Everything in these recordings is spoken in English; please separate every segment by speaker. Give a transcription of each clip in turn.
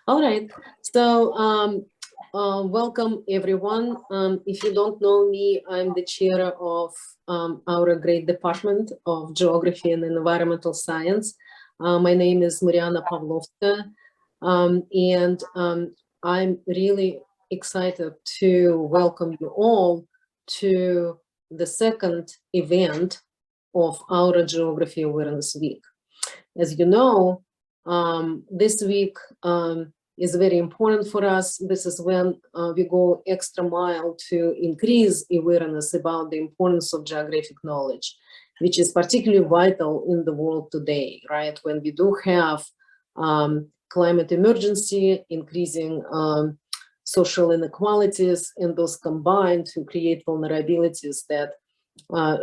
Speaker 1: All right. So welcome everyone. If you don't know me, I'm the chair of our great department of Geography and Environmental Science. My name is Mariana Pavlovska, and I'm really excited to welcome you all to the second event of our Geography Awareness Week. As you know, this week is very important for us. This is when we go extra mile to increase awareness about the importance of geographic knowledge, which is particularly vital in the world today, right? When we do have climate emergency, increasing social inequalities, and those combined to create vulnerabilities that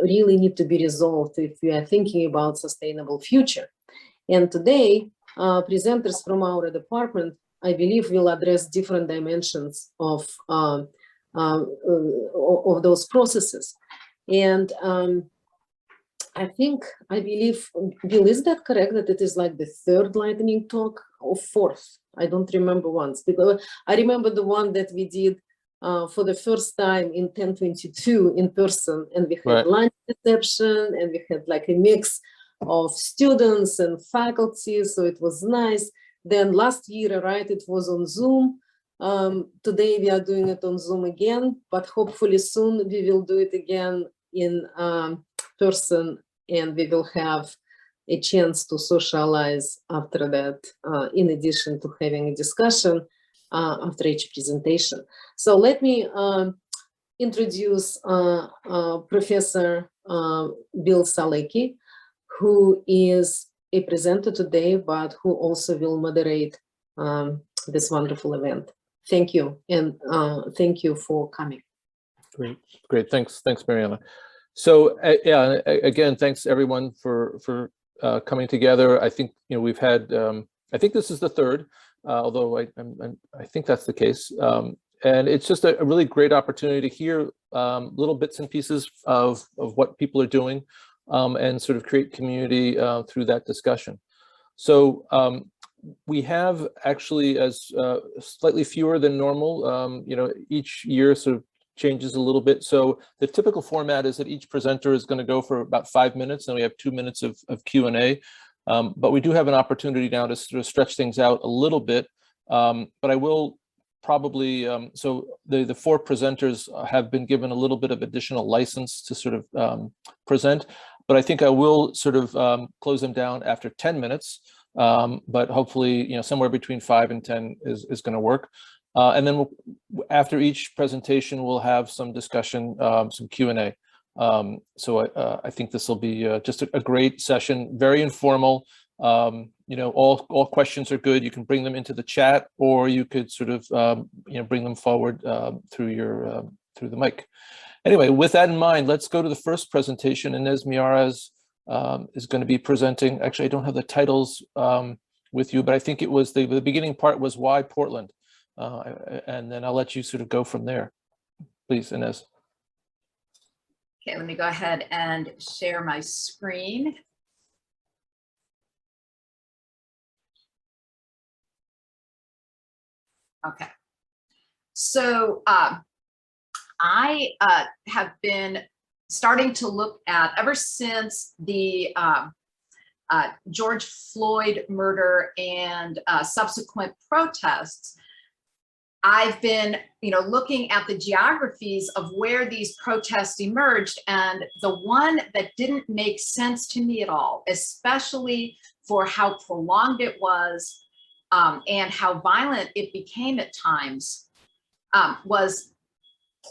Speaker 1: really need to be resolved if we are thinking about sustainable future. And today, presenters from our department, I believe, will address different dimensions of those processes. And I believe, Bill, is that correct that it is like the third lightning talk or fourth? I don't remember once, because I remember the one that we did for the first time in 1022 in person, and we had lunch reception, and we had like a mix of students and faculty, so it was nice. Then last year, right, it was on Zoom. Today we are doing it on Zoom again, but hopefully soon we will do it again in person, and we will have a chance to socialize after that, in addition to having a discussion after each presentation. So let me introduce Professor Bill Solecki, who is a presenter today, but who also will moderate this wonderful event. Thank you, and thank you for coming.
Speaker 2: Great. Thanks, Mariana. So yeah, again, thanks everyone for coming together. I think we've had. I think this is the third, although I think that's the case. And it's just a really great opportunity to hear little bits and pieces of what people are doing. And sort of create community through that discussion. So we have actually as slightly fewer than normal. Each year sort of changes a little bit. So the typical format is that each presenter is going to go for about 5 minutes, and we have 2 minutes of Q&A. But we do have an opportunity now to sort of stretch things out a little bit. But I will probably, so the 4 presenters have been given a little bit of additional license to sort of present. But I think I will sort of close them down after 10 minutes, but hopefully, somewhere between 5 and 10 is going to work. And then after each presentation, we'll have some discussion, some Q&A. So I think this will be just a great session, very informal. All questions are good. You can bring them into the chat, or you could sort of, bring them forward through the mic. Anyway, with that in mind, let's go to the first presentation. Ines Miyares is going to be presenting. Actually, I don't have the titles with you, but I think it was the beginning part was why Portland, and then I'll let you sort of go from there. Please, Ines.
Speaker 3: Okay, let me go ahead and share my screen. Okay, so I have been starting to look at, ever since the George Floyd murder and subsequent protests, I've been looking at the geographies of where these protests emerged, and the one that didn't make sense to me at all, especially for how prolonged it was and how violent it became at times, was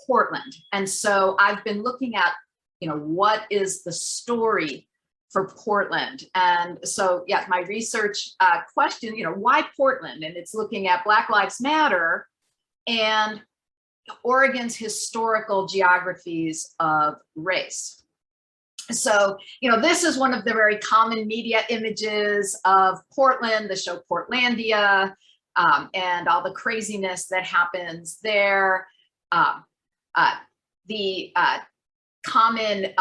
Speaker 3: Portland. And so I've been looking at, what is the story for Portland? And so, yeah, my research question, why Portland? And it's looking at Black Lives Matter and Oregon's historical geographies of race. So, this is one of the very common media images of Portland, the show Portlandia, and all the craziness that happens there. The common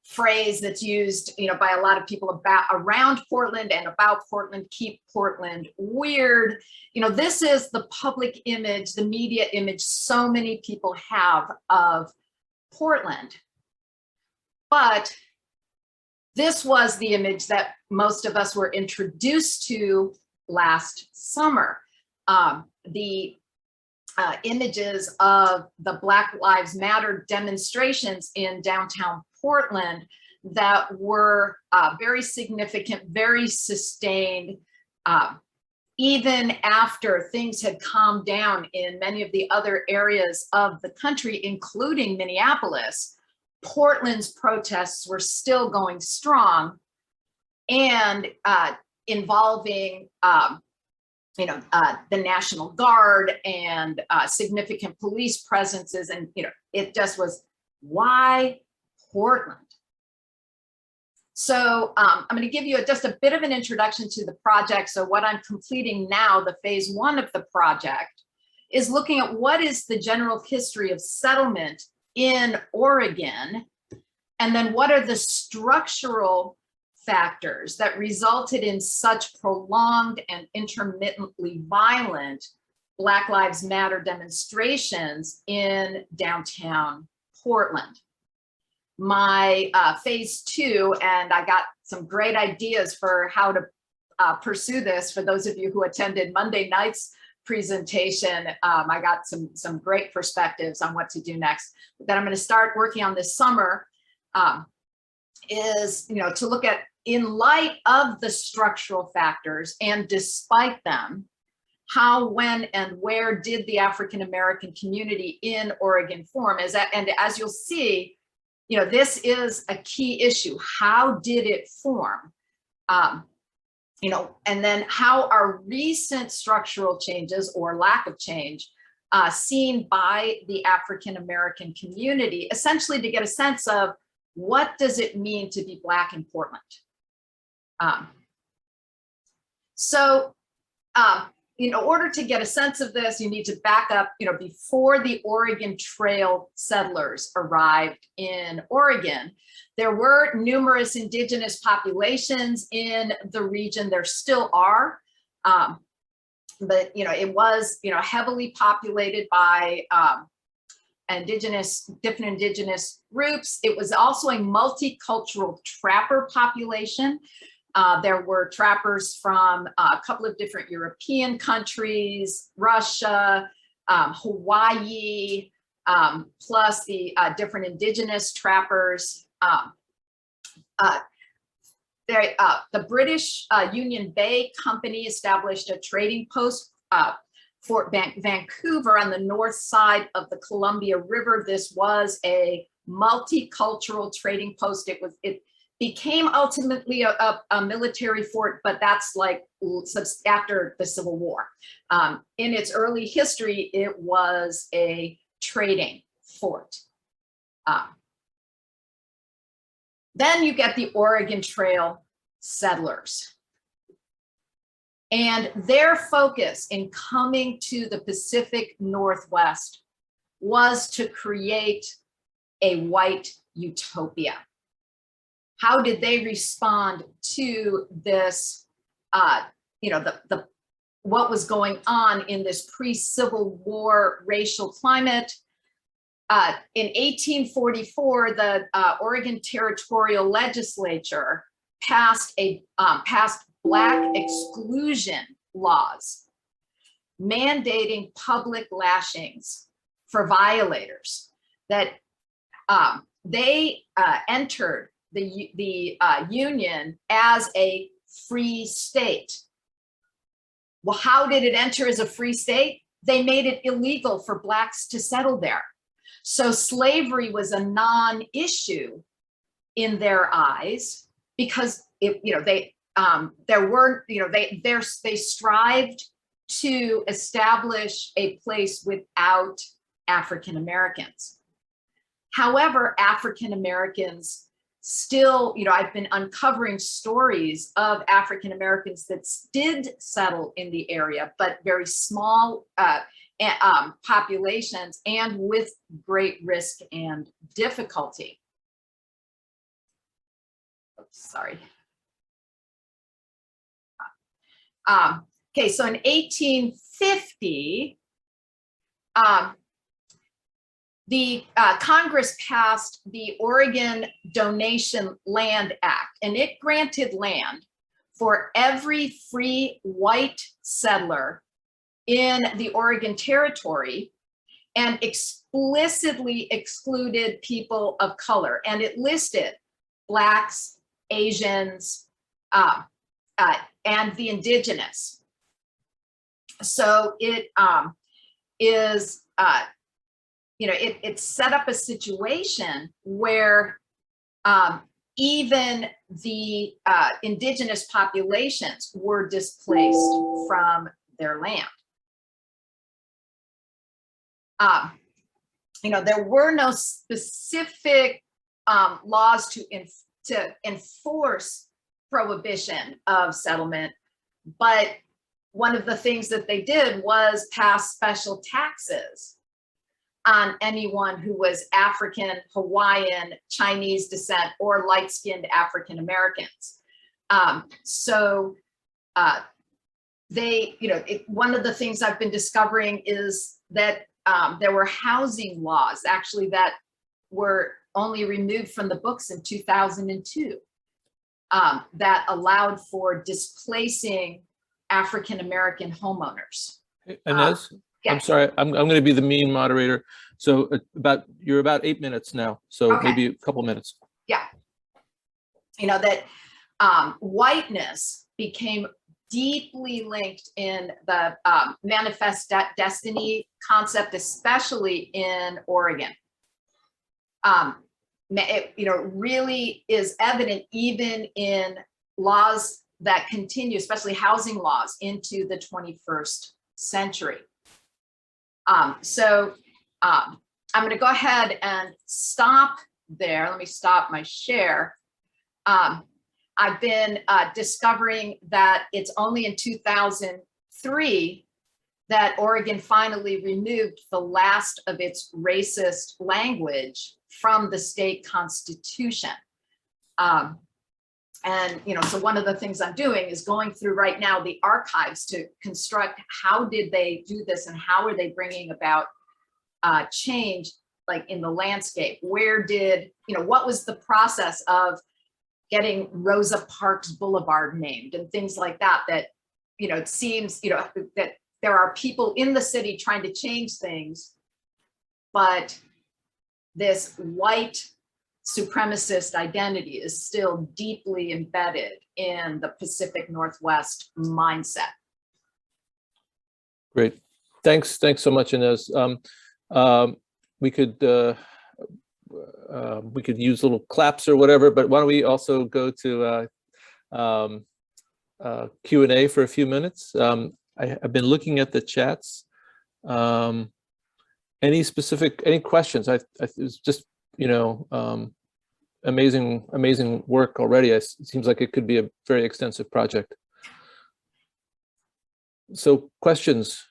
Speaker 3: phrase that's used, by a lot of people around Portland and about Portland, keep Portland weird. This is the public image, the media image so many people have of Portland. But this was the image that most of us were introduced to last summer. The images of the Black Lives Matter demonstrations in downtown Portland that were very significant, very sustained, even after things had calmed down in many of the other areas of the country, including Minneapolis. Portland's protests were still going strong and involving the National Guard and significant police presences. And, it just was, why Portland? So I'm going to give you just a bit of an introduction to the project. So what I'm completing now, the phase 1 of the project, is looking at what is the general history of settlement in Oregon, and then what are the structural factors that resulted in such prolonged and intermittently violent Black Lives Matter demonstrations in downtown Portland. My phase 2, and I got some great ideas for how to pursue this. For those of you who attended Monday night's presentation, I got some great perspectives on what to do next. That I'm going to start working on this summer is, to look at, in light of the structural factors and despite them, how, when, and where did the African-American community in Oregon form? And as you'll see, this is a key issue. How did it form? And then how are recent structural changes or lack of change seen by the African-American community, essentially to get a sense of what does it mean to be Black in Portland? In order to get a sense of this, you need to back up, before the Oregon Trail settlers arrived in Oregon, there were numerous indigenous populations in the region. There still are, but it was, heavily populated by different indigenous groups. It was also a multicultural trapper population. There were trappers from a couple of different European countries, Russia, Hawaii, plus the different indigenous trappers. The British Union Bay Company established a trading post for Vancouver on the north side of the Columbia River. This was a multicultural trading post. It became ultimately a military fort, but that's like after the Civil War. In its early history, it was a trading fort. Then you get the Oregon Trail settlers. And their focus in coming to the Pacific Northwest was to create a white utopia. How did they respond to this, what was going on in this pre-Civil War racial climate? In 1844, the Oregon Territorial Legislature passed Black exclusion laws, mandating public lashings for violators. That they entered the Union as a free state. Well, how did it enter as a free state? They made it illegal for Blacks to settle there. So slavery was a non-issue in their eyes because they strived to establish a place without African Americans. However, African Americans still, I've been uncovering stories of African Americans that did settle in the area, but very small populations and with great risk and difficulty. sorry. Okay, so in 1850, the Congress passed the Oregon Donation Land Act, and it granted land for every free white settler in the Oregon Territory, and explicitly excluded people of color. And it listed Blacks, Asians, and the indigenous. So it is, it set up a situation where even the indigenous populations were displaced from their land. There were no specific laws to enforce prohibition of settlement, but one of the things that they did was pass special taxes on anyone who was African, Hawaiian, Chinese descent, or light-skinned African Americans. One of the things I've been discovering is that there were housing laws actually that were only removed from the books in 2002 that allowed for displacing African-American homeowners.
Speaker 2: Ines,
Speaker 3: yeah.
Speaker 2: I'm sorry, I'm going to be the mean moderator. So you're about 8 minutes now. So
Speaker 3: Okay.
Speaker 2: Maybe a couple minutes.
Speaker 3: Yeah. That whiteness became deeply linked in the manifest destiny concept, especially in Oregon. It really is evident even in laws that continue, especially housing laws, into the 21st century. I'm going to go ahead and stop there. Let me stop my share. I've been discovering that it's only in 2003 that Oregon finally removed the last of its racist language from the state constitution. So one of the things I'm doing is going through right now the archives to construct how did they do this and how are they bringing about change, like in the landscape. Where did, what was the process of getting Rosa Parks Boulevard named and things like that, it seems, that there are people in the city trying to change things, but this white supremacist identity is still deeply embedded in the Pacific Northwest mindset.
Speaker 2: Great. Thanks so much, Ines. We could use little claps or whatever, but why don't we also go to Q&A for a few minutes. I've been looking at the chats. Any questions? It's just, amazing work already. It seems like it could be a very extensive project. So questions?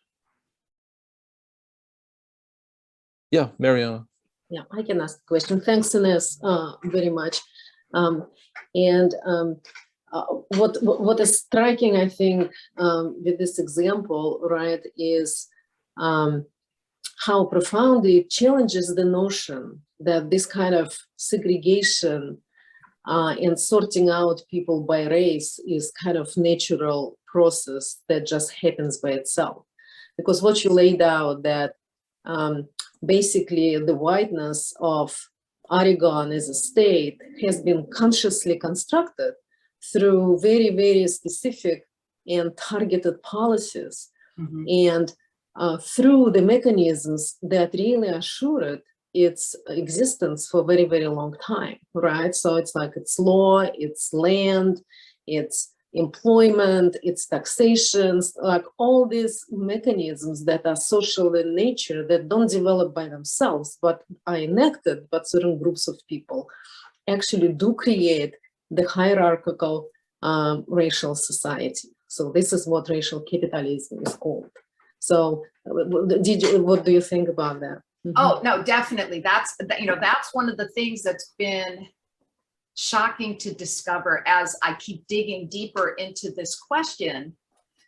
Speaker 2: Yeah, Mariana.
Speaker 1: Yeah, I can ask a question. Thanks, Ines, very much. What is striking, I think, with this example, right, is how profoundly it challenges the notion that this kind of segregation and sorting out people by race is kind of natural process that just happens by itself. Because what you laid out, that basically the whiteness of Oregon as a state has been consciously constructed through very, very specific and targeted policies. Mm-hmm. And through the mechanisms that really assured its existence for a very, very long time, right? So it's like it's law, it's land, it's employment, it's taxations, like all these mechanisms that are social in nature that don't develop by themselves, but are enacted by certain groups of people, actually do create the hierarchical racial society. So this is what racial capitalism is called. So what do you think about that? Mm-hmm.
Speaker 3: Oh, no, definitely. That's one of the things that's been shocking to discover as I keep digging deeper into this question,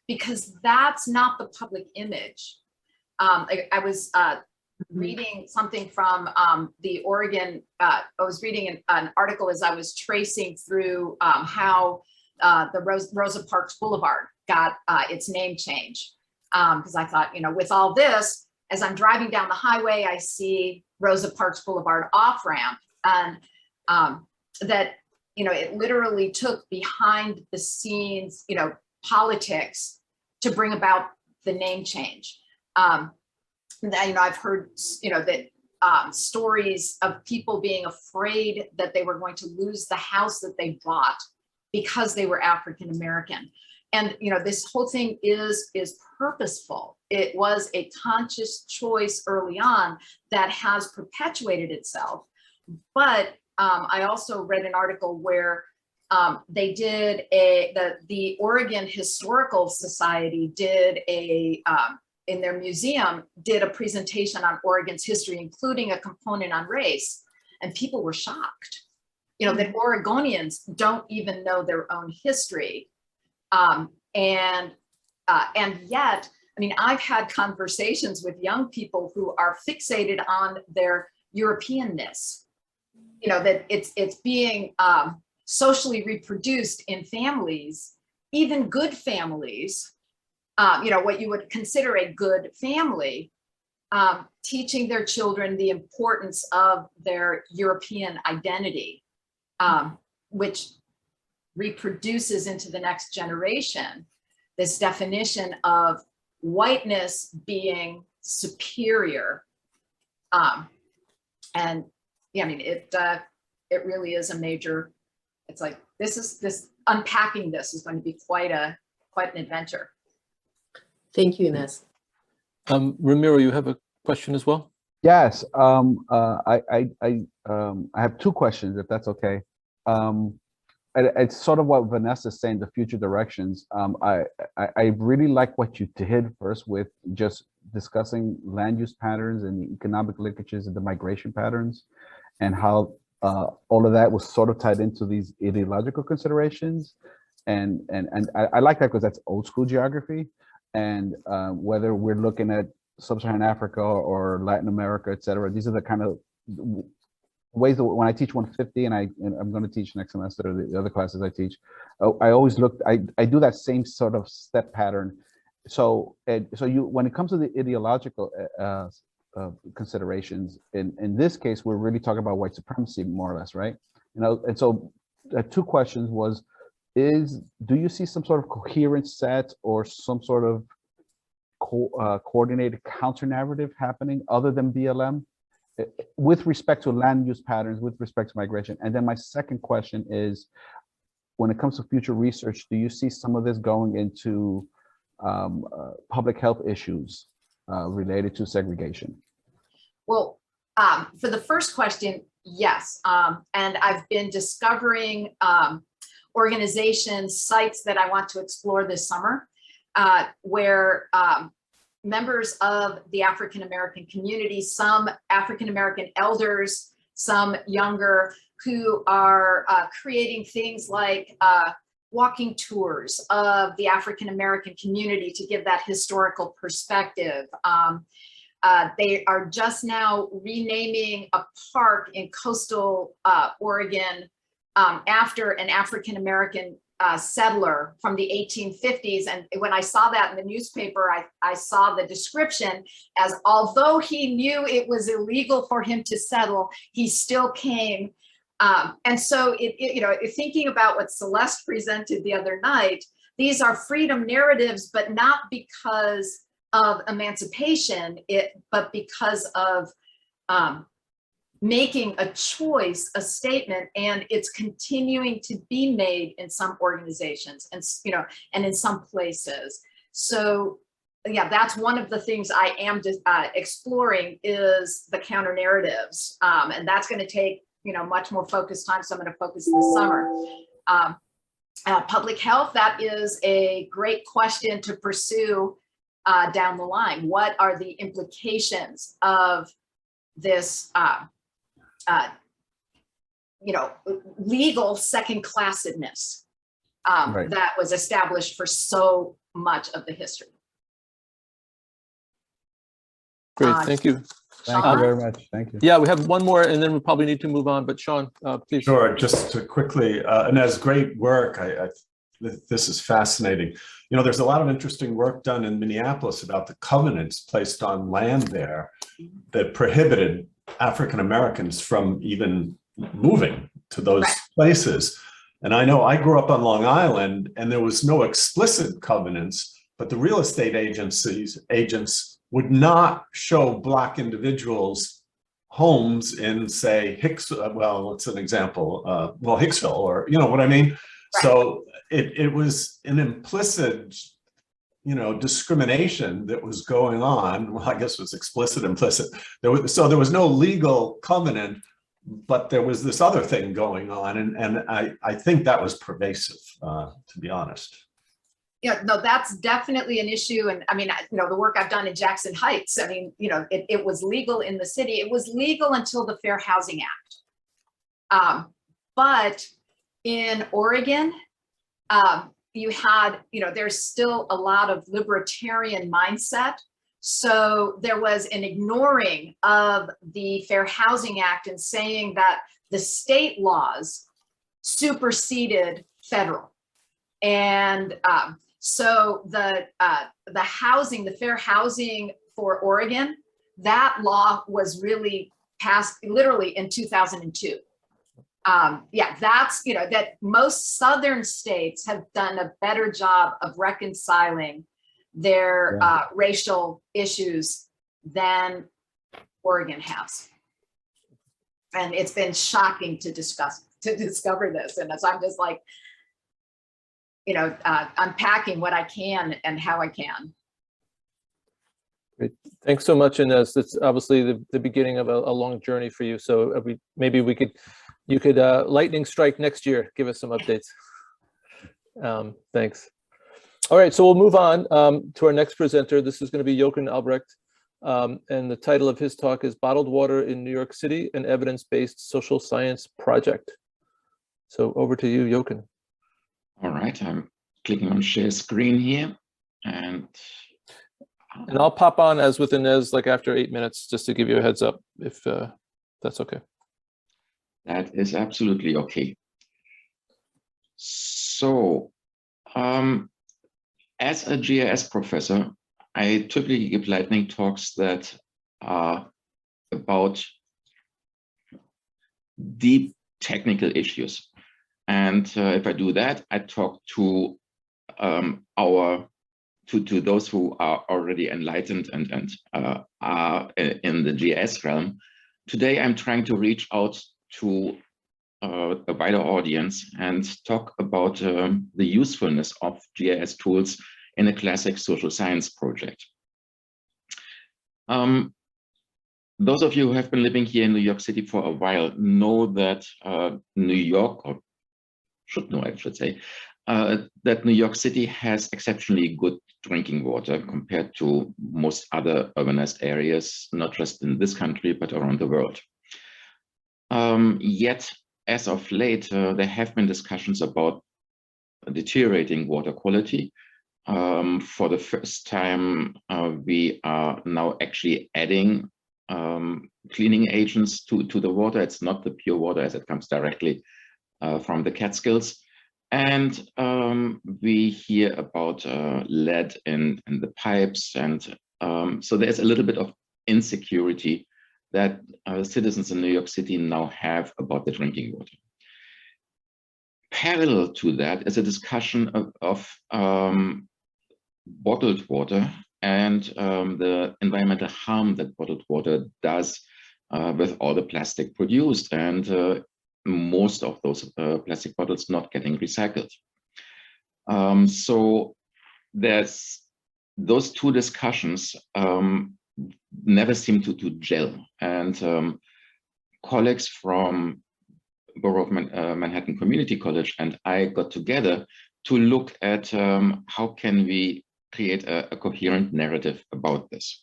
Speaker 3: because that's not the public image. I was reading something from the Oregon, I was reading an article as I was tracing through how the Rosa Parks Boulevard got its name change. Because I thought, you know, with all this, as I'm driving down the highway, I see Rosa Parks Boulevard off-ramp, and that, you know, it literally took behind the scenes, you know, politics to bring about the name change. That, you know, I've heard, you know, that stories of people being afraid that they were going to lose the house that they bought because they were African American. And, you know, this whole thing is purposeful. It was a conscious choice early on that has perpetuated itself. But I also read an article where they did the Oregon Historical Society did in their museum, did a presentation on Oregon's history, including a component on race. And people were shocked, you know, that Oregonians don't even know their own history. And yet, I mean, I've had conversations with young people who are fixated on their Europeanness, you know, that it's being socially reproduced in families, even good families, you know, what you would consider a good family, teaching their children the importance of their European identity, which reproduces into the next generation this definition of whiteness being superior. And yeah, I mean, it really is a major, it's like, this unpacking this is going to be quite an adventure.
Speaker 1: Thank you, Ines.
Speaker 2: Ramiro, you have a question as well?
Speaker 4: Yes, I have two questions, if that's okay. It's sort of what Vanessa's saying, the future directions. I really like what you did first with just discussing land use patterns and the economic linkages and the migration patterns, and how all of that was sort of tied into these ideological considerations. And I like that because that's old school geography. And whether we're looking at Sub-Saharan Africa or Latin America, et cetera, these are the kind of ways that when I teach 150 and I'm going to teach next semester, the other classes I teach, I always look, I do that same sort of step pattern. So you, when it comes to the ideological considerations, in this case, we're really talking about white supremacy, more or less, right? You know, and so two questions was, do you see some sort of coherent set or some sort of coordinated counter narrative happening other than BLM with respect to land use patterns, with respect to migration? And then my second question is, when it comes to future research, do you see some of this going into public health issues related to segregation?
Speaker 3: Well, for the first question, yes. And I've been discovering organizations, sites that I want to explore this summer, where members of the African-American community, some African-American elders, some younger, who are creating things like walking tours of the African-American community to give that historical perspective. They are just now renaming a park in coastal Oregon after an African-American settler from the 1850s. And when I saw that in the newspaper, I saw the description as, although he knew it was illegal for him to settle, he still came. And so, you know, thinking about what Celeste presented the other night, these are freedom narratives, but not because of emancipation, but because of making a choice, a statement, and it's continuing to be made in some organizations and, you know, and in some places. So yeah, that's one of the things I am exploring is the counter narratives. And that's going to take, you know, much more focused time. So I'm going to focus this summer. Public health, that is a great question to pursue down the line. What are the implications of this legal second-classedness
Speaker 4: Right.
Speaker 3: that was established for so much of the history.
Speaker 2: Great, thank you.
Speaker 4: Thank you very much. Thank you.
Speaker 2: Yeah, we have one more and then we probably need to move on, but Sean, please.
Speaker 5: Sure, just to quickly, Ines, great work. This is fascinating. There's a lot of interesting work done in Minneapolis about the covenants placed on land there that prohibited African Americans from even moving to those places. And I know I grew up on Long Island and there was no explicit covenants, but the real estate agents would not show Black individuals homes in, say, well, it's an example, Hicksville, or you know what I mean? Right. So it was an implicit, discrimination that was going on. Well, I guess it was explicit, implicit. So there was no legal covenant, but there was this other thing going on. And I think that was pervasive, to be honest.
Speaker 3: Yeah, no, that's definitely an issue. And I mean, the work I've done in Jackson Heights, I mean, it was legal in the city. It was legal until the Fair Housing Act. But in Oregon, you had, there's still a lot of libertarian mindset. So there was an ignoring of the Fair Housing Act and saying that the state laws superseded federal. And so the fair housing for Oregon, that law was really passed literally in 2002. That's, that most Southern states have done a better job of reconciling their racial issues than Oregon has. And it's been shocking to discover this. And so I'm just like, unpacking what I can and how I can.
Speaker 2: Great. Thanks so much, Ines. It's obviously the beginning of a long journey for you. So maybe you could lightning strike next year, give us some updates. Thanks. All right, so we'll move on to our next presenter. This is going to be Jochen Albrecht. And the title of his talk is Bottled Water in New York City, an Evidence-Based Social Science Project. So over to you, Jochen.
Speaker 6: All right, I'm clicking on share screen here, and
Speaker 2: I'll pop on as with Ines, like after 8 minutes, just to give you a heads up, if that's okay.
Speaker 6: That is absolutely okay. So, as a GIS professor, I typically give lightning talks that are about deep technical issues. And if I do that, I talk to to those who are already enlightened and are in the GIS realm. Today, I'm trying to reach out to a wider audience and talk about the usefulness of GIS tools in a classic social science project. Those of you who have been living here in New York City for a while know that New York, or should know, I should say, that New York City has exceptionally good drinking water compared to most other urbanized areas, not just in this country, but around the world. Yet, as of late, there have been discussions about deteriorating water quality. For the first time, we are now actually adding cleaning agents to the water. It's not the pure water as it comes directly from the Catskills. And we hear about lead in the pipes. And so there's a little bit of insecurity that citizens in New York City now have about the drinking water. Parallel to that is a discussion of bottled water and the environmental harm that bottled water does with all the plastic produced, and most of those plastic bottles not getting recycled. So there's those two discussions never seem to gel, and colleagues from Borough of Manhattan Community College and I got together to look at how can we create a coherent narrative about this.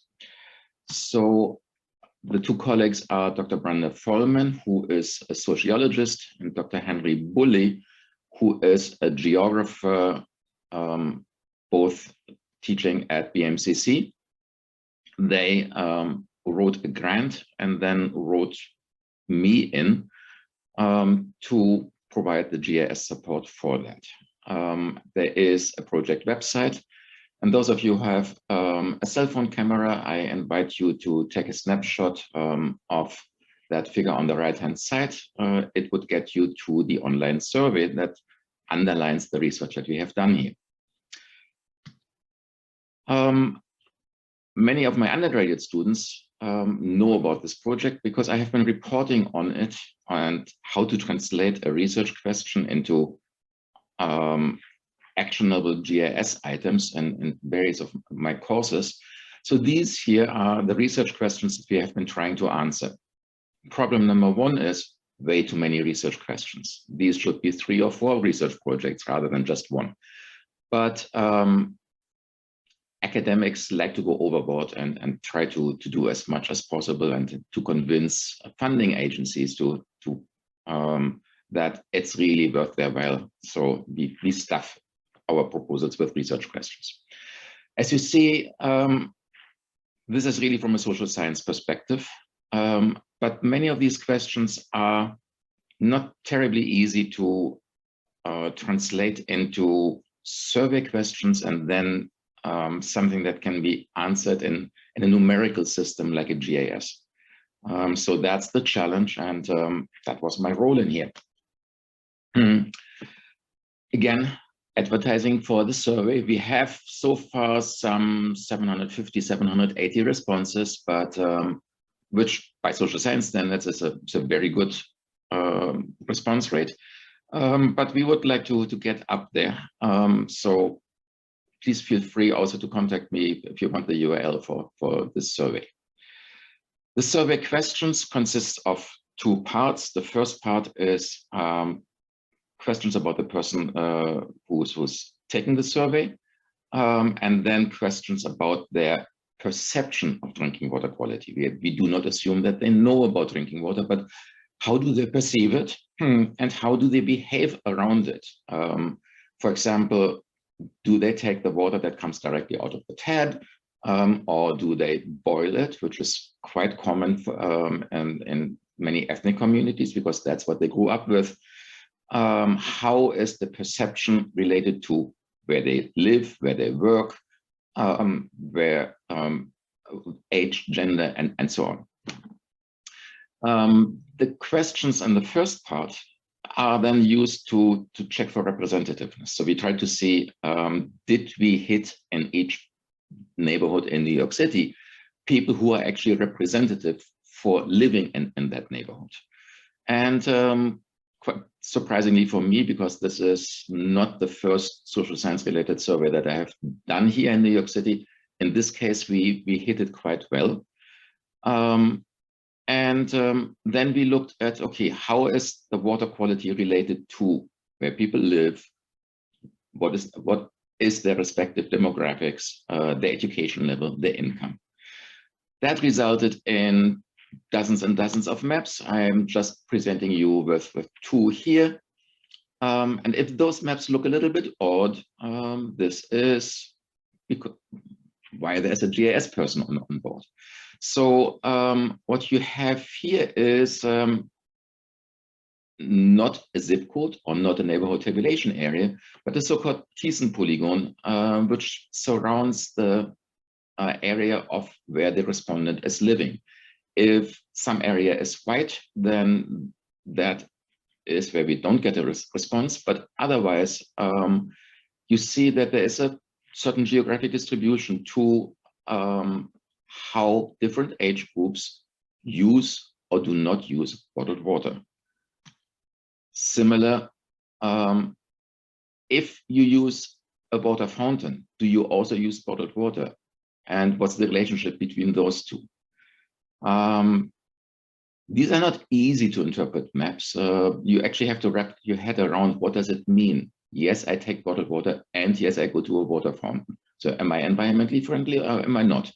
Speaker 6: So The two colleagues are Dr. Brenda Follman, who is a sociologist, and Dr. Henry Bully, who is a geographer, both teaching at BMCC. They wrote a grant and then wrote me in to provide the GIS support for that. There is a project website, and those of you who have a cell phone camera, I invite you to take a snapshot of that figure on the right-hand side. It would get you to the online survey that underlines the research that we have done here. Many of my undergraduate students know about this project because I have been reporting on it and how to translate a research question into actionable GIS items in various of my courses. So these here are the research questions that we have been trying to answer. Problem number one is way too many research questions. These should be 3 or 4 research projects rather than just one. But academics like to go overboard and try to do as much as possible and to convince funding agencies to that it's really worth their while. So we stuff our proposals with research questions. As you see, this is really from a social science perspective, but many of these questions are not terribly easy to translate into survey questions and then something that can be answered in a numerical system like a GIS. So that's the challenge, and that was my role in here. Again, advertising for the survey. We have so far some 750, 780 responses, but which by social science standards is a very good response rate. But we would like to get up there. So please feel free also to contact me if you want the URL for this survey. The survey questions consist of 2 parts. The first part is questions about the person who's taking the survey, and then questions about their perception of drinking water quality. We do not assume that they know about drinking water, but how do they perceive it, and how do they behave around it? For example, do they take the water that comes directly out of the tap, or do they boil it, which is quite common in many ethnic communities because that's what they grew up with. How is the perception related to where they live, where they work, where age, gender, and so on. The questions in the first part are then used to check for representativeness. So we try to see, did we hit in each neighborhood in New York City people who are actually representative for living in that neighborhood? And quite surprisingly for me, because this is not the first social science related survey that I have done here in New York City, in this case we hit it quite well. Then we looked at, okay, how is the water quality related to where people live? What is their respective demographics, their education level, their income? That resulted in dozens and dozens of maps. I'm just presenting you with 2 here. And if those maps look a little bit odd, this is because why there's a GIS person on board. So what you have here is not a zip code or not a neighborhood tabulation area, but a so-called Thiessen polygon, which surrounds the area of where the respondent is living. If some area is white, then that is where we don't get a response, but otherwise you see that there is a certain geographic distribution to how different age groups use or do not use bottled water. Similar, if you use a water fountain, do you also use bottled water? And what's the relationship between those 2? These are not easy to interpret maps. You actually have to wrap your head around what does it mean? Yes, I take bottled water, and yes, I go to a water fountain. So am I environmentally friendly or am I not?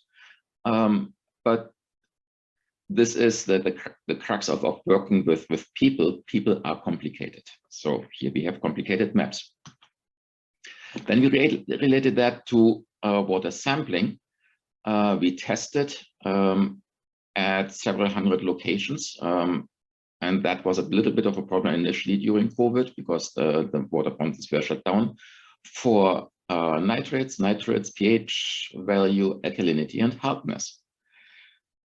Speaker 6: But this is the crux of working with people. People are complicated. So here we have complicated maps. Then we related that to water sampling. We tested at several hundred locations. And that was a little bit of a problem initially during COVID because the water fountains were shut down for nitrates, pH value, alkalinity, and hardness.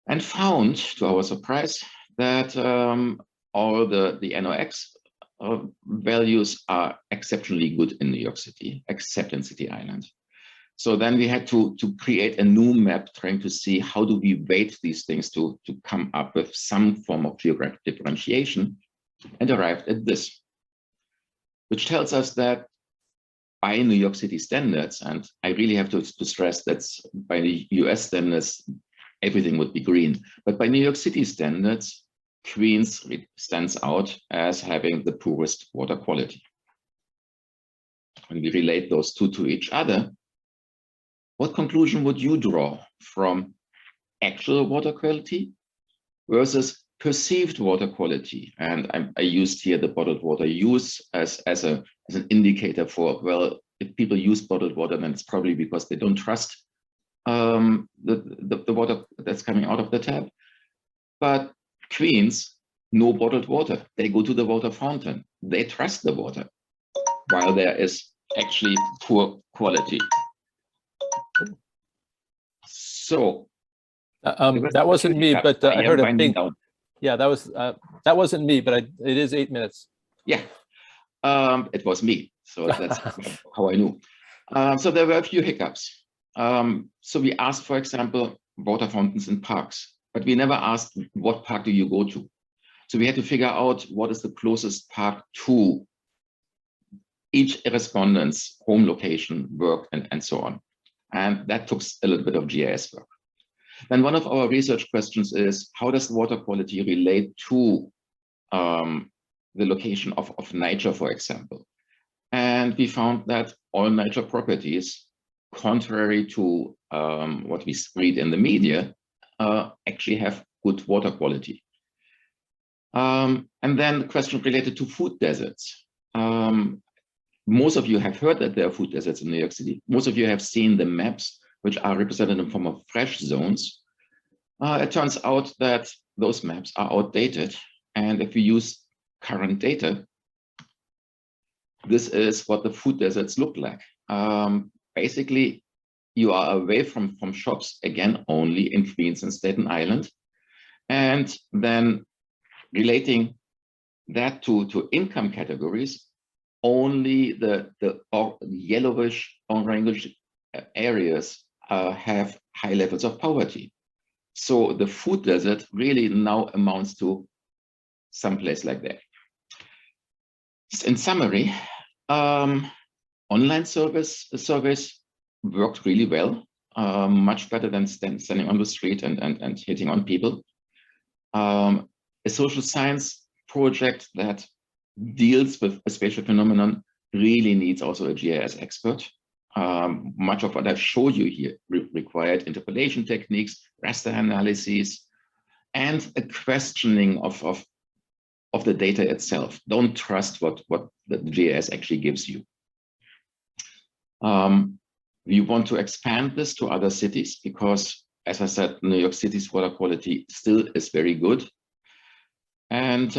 Speaker 6: And found, to our surprise, that all the NOx values are exceptionally good in New York City, except in City Island. So then we had to create a new map trying to see how do we weight these things to come up with some form of geographic differentiation, and arrived at this, which tells us that by New York City standards, and I really have to stress that by the US standards, everything would be green, but by New York City standards, Queens stands out as having the poorest water quality. When we relate those two to each other, what conclusion would you draw from actual water quality versus perceived water quality? And I used here the bottled water use as an indicator for, well, if people use bottled water, then it's probably because they don't trust the water that's coming out of the tap. But Queens, no bottled water. They go to the water fountain. They trust the water, while there is actually poor quality. So
Speaker 2: that wasn't me, but I heard a ping. Yeah, that wasn't me, but it is 8 minutes.
Speaker 6: Yeah, it was me. So that's how I knew. So there were a few hiccups. So we asked, for example, water fountains in parks, but we never asked what park do you go to. So we had to figure out what is the closest park to each respondent's home location, work, and so on. And that took a little bit of GIS work. Then one of our research questions is, how does water quality relate to the location of nature, for example? And we found that all nature properties, contrary to what we read in the media, actually have good water quality. And then the question related to food deserts. Most of you have heard that there are food deserts in New York City. Most of you have seen the maps, which are represented in the form of fresh zones. It turns out that those maps are outdated. And if we use current data, this is what the food deserts look like. Basically, you are away from shops, again, only in Queens and Staten Island. And then relating that to income categories, only the yellowish, orange areas have high levels of poverty. So the food desert really now amounts to someplace like that. In summary, online surveys worked really well, much better than standing on the street and hitting on people. A social science project that deals with a spatial phenomenon really needs also a GIS expert. Much of what I've showed you here required interpolation techniques, raster analyses, and a questioning of the data itself. Don't trust what the GIS actually gives you. We want to expand this to other cities because, as I said, New York City's water quality still is very good. And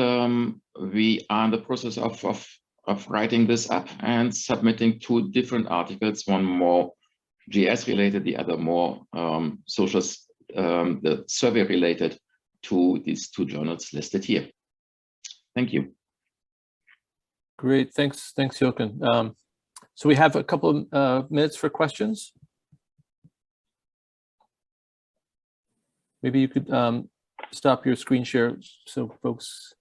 Speaker 6: we are in the process of writing this up and submitting 2 different articles, one more GIS related, the other more social, the survey related, to these 2 journals listed here. Thank you.
Speaker 2: Great, thanks, Jochen. So we have a couple of minutes for questions. Maybe you could stop your screen share so folks.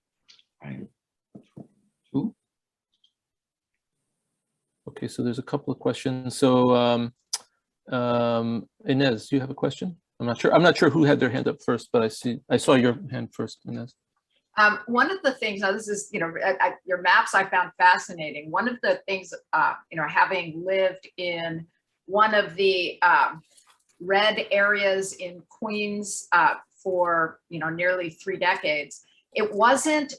Speaker 2: Okay, so there's a couple of questions. So Ines, do you have a question? I'm not sure who had their hand up first, but I saw your hand first, Ines.
Speaker 3: One of the things, now this is, your maps I found fascinating. One of the things, having lived in one of the red areas in Queens for, nearly 3 decades, it wasn't,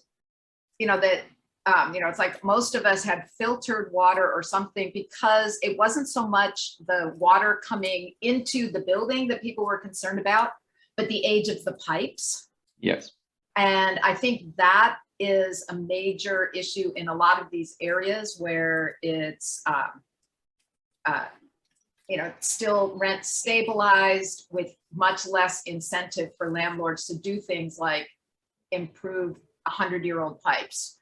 Speaker 3: that, it's like most of us had filtered water or something, because it wasn't so much the water coming into the building that people were concerned about, but the age of the pipes.
Speaker 6: Yes.
Speaker 3: And I think that is a major issue in a lot of these areas where it's, still rent stabilized with much less incentive for landlords to do things like improve 100-year-old pipes.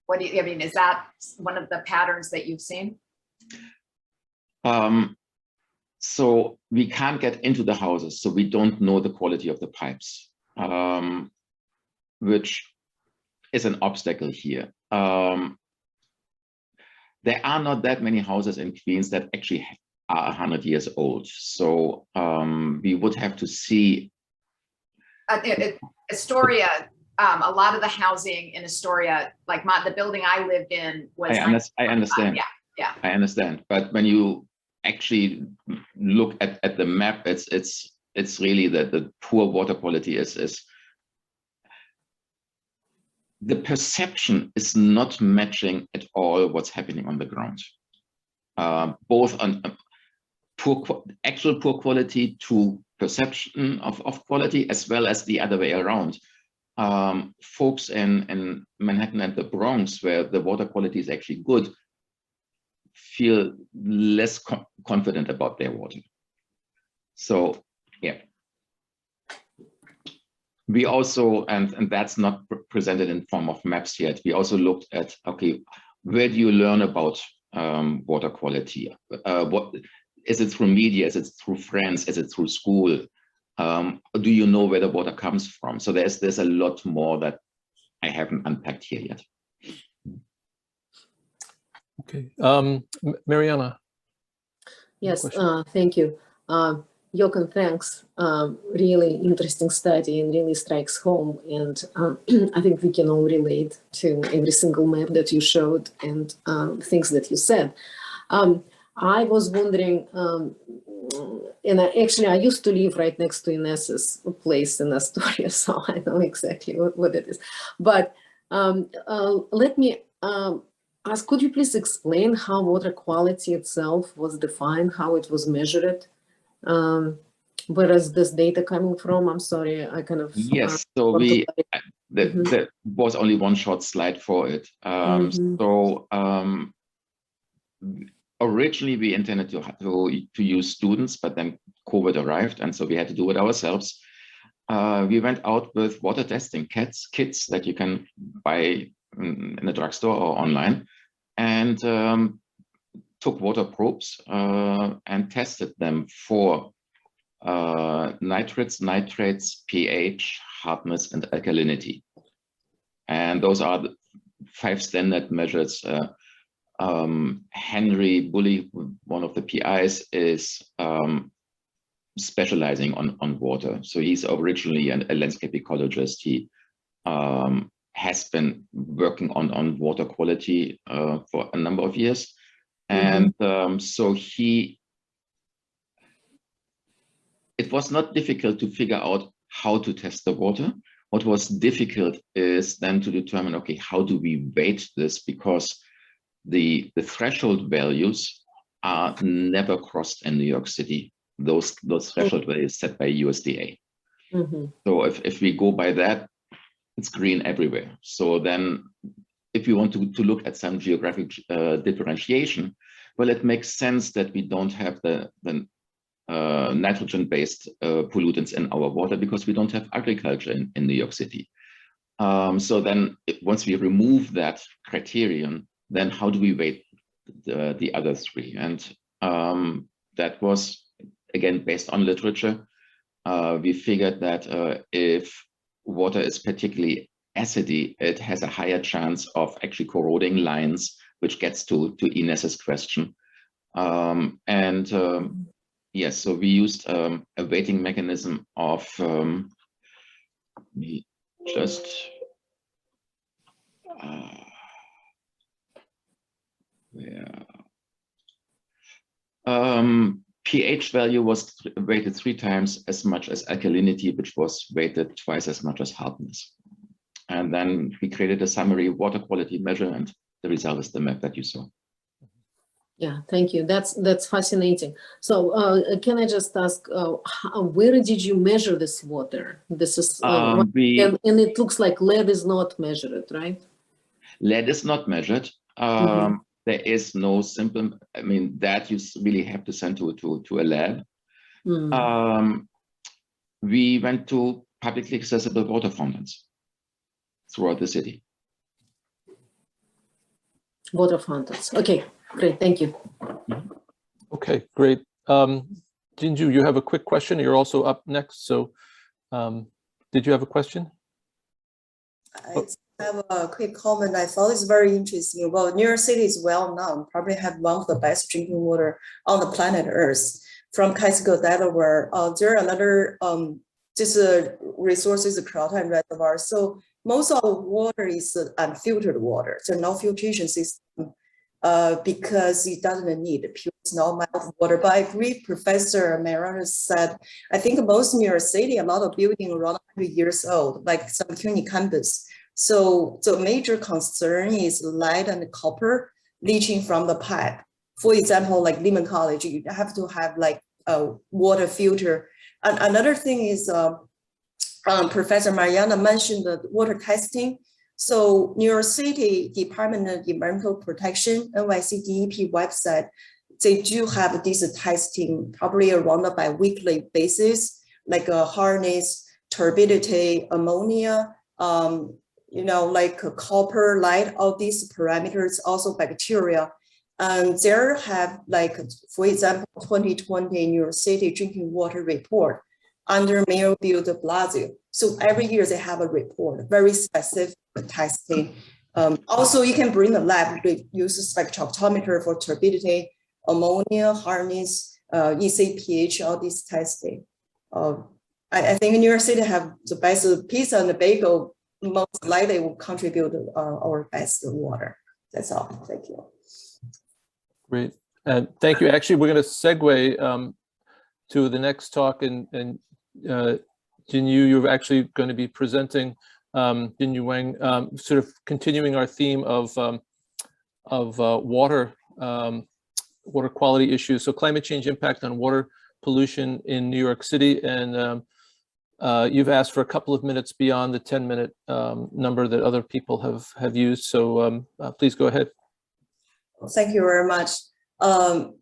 Speaker 3: What do you, I mean, is that one of the patterns that you've seen?
Speaker 6: So we can't get into the houses, so we don't know the quality of the pipes, which is an obstacle here. There are not that many houses in Queens that actually are 100 years old. So we would have to see.
Speaker 3: Astoria, a lot of the housing in Astoria, like the building I lived in was.
Speaker 6: I understand.
Speaker 3: Yeah.
Speaker 6: I understand. But when you actually look at the map, it's really that the poor water quality is the perception is not matching at all what's happening on the ground, both on actual poor quality to perception of quality, as well as the other way around. Folks in Manhattan and the Bronx, where the water quality is actually good, feel less confident about their water. So, yeah. We also, and that's not presented in form of maps yet, we also looked at, okay, where do you learn about water quality? What is it through media? Is it through friends? Is it through school? Do you know where the water comes from? So there's a lot more that I haven't unpacked here yet.
Speaker 2: Okay, Mariana.
Speaker 1: Yes, thank you. Jochen, thanks. Really interesting study and really strikes home. And I think we can all relate to every single map that you showed and things that you said. I was wondering, and I used to live right next to Ines's place in Astoria, so I know exactly what it is. But let me ask, could you please explain how water quality itself was defined, how it was measured? Where is this data coming from? I'm sorry, I kind of...
Speaker 6: Yes, so there was only one short slide for it. Originally we intended to use students, but then COVID arrived, and so we had to do it ourselves. We went out with water testing kits that you can buy in a drugstore or online, and took water probes and tested them for nitrates, pH, hardness, and alkalinity. And those are the 5 standard measures. Henry Bully, one of the PIs, is specializing on water. So he's originally a landscape ecologist. He has been working on water quality for a number of years. And so it was not difficult to figure out how to test the water. What was difficult is then to determine, okay, how do we weight this? Because the threshold values are never crossed in New York City. Those threshold values set by USDA. So if we go by that, it's green everywhere. So then if we want to look at some geographic differentiation, well, it makes sense that we don't have the nitrogen-based pollutants in our water, because we don't have agriculture in New York City. So then once we remove that criterion, then how do we weight the other 3? And that was, again, based on literature. We figured that if water is particularly acidy, it has a higher chance of actually corroding lines, which gets to Ines's question. Yes, so we used a weighting mechanism of pH value was weighted 3 times as much as alkalinity, which was weighted twice as much as hardness. And then we created a summary water quality measure, and the result is the map that you saw.
Speaker 1: Yeah, thank you. That's fascinating. So can I just ask, where did you measure this water? This is and it looks like lead is not measured, right?
Speaker 6: Lead is not measured. There is no simple, I mean, that you really have to send to a lab. We went to publicly accessible water fountains throughout the city.
Speaker 1: Water fountains. Okay, great. Thank you.
Speaker 2: Okay, great. Jinju, you have a quick question. You're also up next. So did you have a question?
Speaker 7: I have a quick comment. I thought it's very interesting. Well, New York City is well known, probably have one of the best drinking water on the planet Earth. From Catskill, Delaware, there are another resources, Croton and Reservoir. So most of the water is unfiltered water. So no filtration system because it doesn't need pure snow melt water. But I agree, Professor Miyares said, I think most New York City, a lot of buildings around 100 years old, like some CUNY campus. So the major concern is lead and copper leaching from the pipe. For example, like Lehman College, you have to have like a water filter. And another thing is Professor Mariana mentioned the water testing. So New York City Department of Environmental Protection, NYC DEP website, they do have this testing probably around a bi-weekly basis, like hardness, turbidity, ammonia, like copper, lead, all these parameters, also bacteria. And there have like, for example, 2020 New York City drinking water report under Mayor Bill de Blasio. So every year they have a report, very specific testing. Also, you can bring the lab to use a spectrophotometer for turbidity, ammonia, hardness, ECPH, all these testing. I think New York City have the best pizza and the bagel, most likely will contribute to our best water. That's all. Thank you.
Speaker 2: Great. And thank you. Actually, we're going to segue to the next talk. And Jinyu, you're actually going to be presenting Jinyu Wang, sort of continuing our theme of water quality issues. So climate change impact on water pollution in New York City. And you've asked for a couple of minutes beyond the 10-minute number that other people have used. So please go ahead.
Speaker 7: Thank you very much.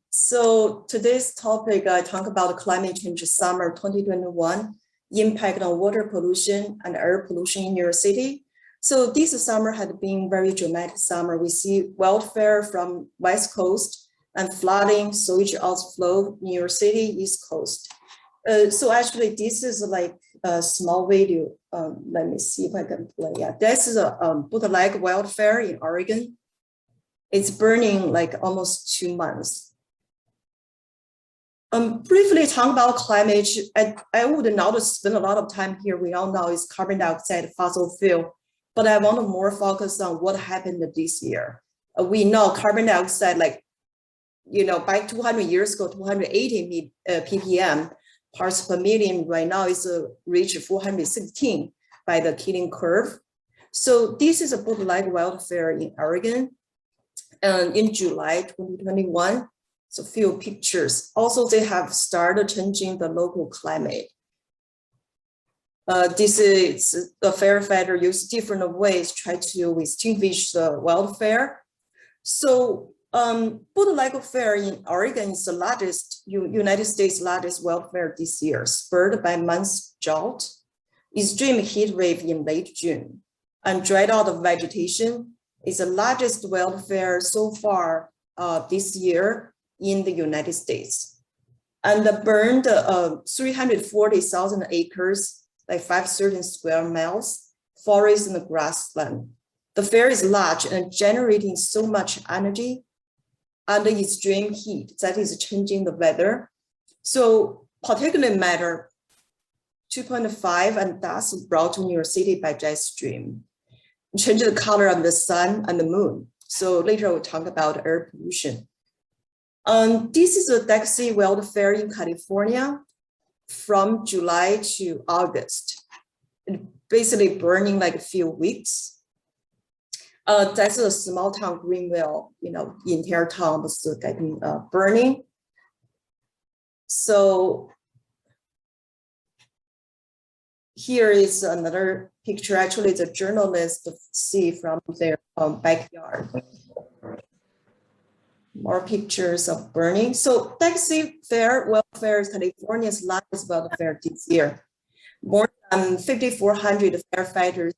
Speaker 7: So today's topic, I talk about climate change summer 2021, impact on water pollution and air pollution in New York City. So this summer had been very dramatic summer. We see wildfire from West Coast and flooding, sewage outflow, New York City, East Coast. So actually this is like a small video. Let me see if I can play. Yeah, this is a bootleg wildfire in Oregon. It's burning like almost 2 months. Briefly talk about climate. I would not spend a lot of time here. We all know it's carbon dioxide, fossil fuel, but I want to more focus on what happened this year. We know carbon dioxide, like, by 200 years ago, 280 ppm parts per million. Right now is reached 416 by the Keeling curve. So this is a bootleg wildfire in Oregon. And in July 2021, so few pictures. Also, they have started changing the local climate. This is the firefighter use different ways try to extinguish the wildfire. So bootleg fire in Oregon is the largest, United States largest wildfire this year, spurred by month's drought, extreme heat wave in late June, and dried out of vegetation. Is the largest wildfire so far this year in the United States. And burned 340,000 acres, like 530 square miles, forest and grassland. The fire is large and generating so much energy under extreme heat that is changing the weather. So particulate matter 2.5 and dust brought to New York City by jet stream. Change the color of the sun and the moon. So later we'll talk about air pollution. This is a taxi welfare in California from July to August, basically burning like a few weeks. That's a small town Greenville, entire town was getting burning. So here is another picture. Actually, the journalists see from their backyard. More pictures of burning. So taxi fare welfare is California's largest welfare this year. More than 5,400 firefighters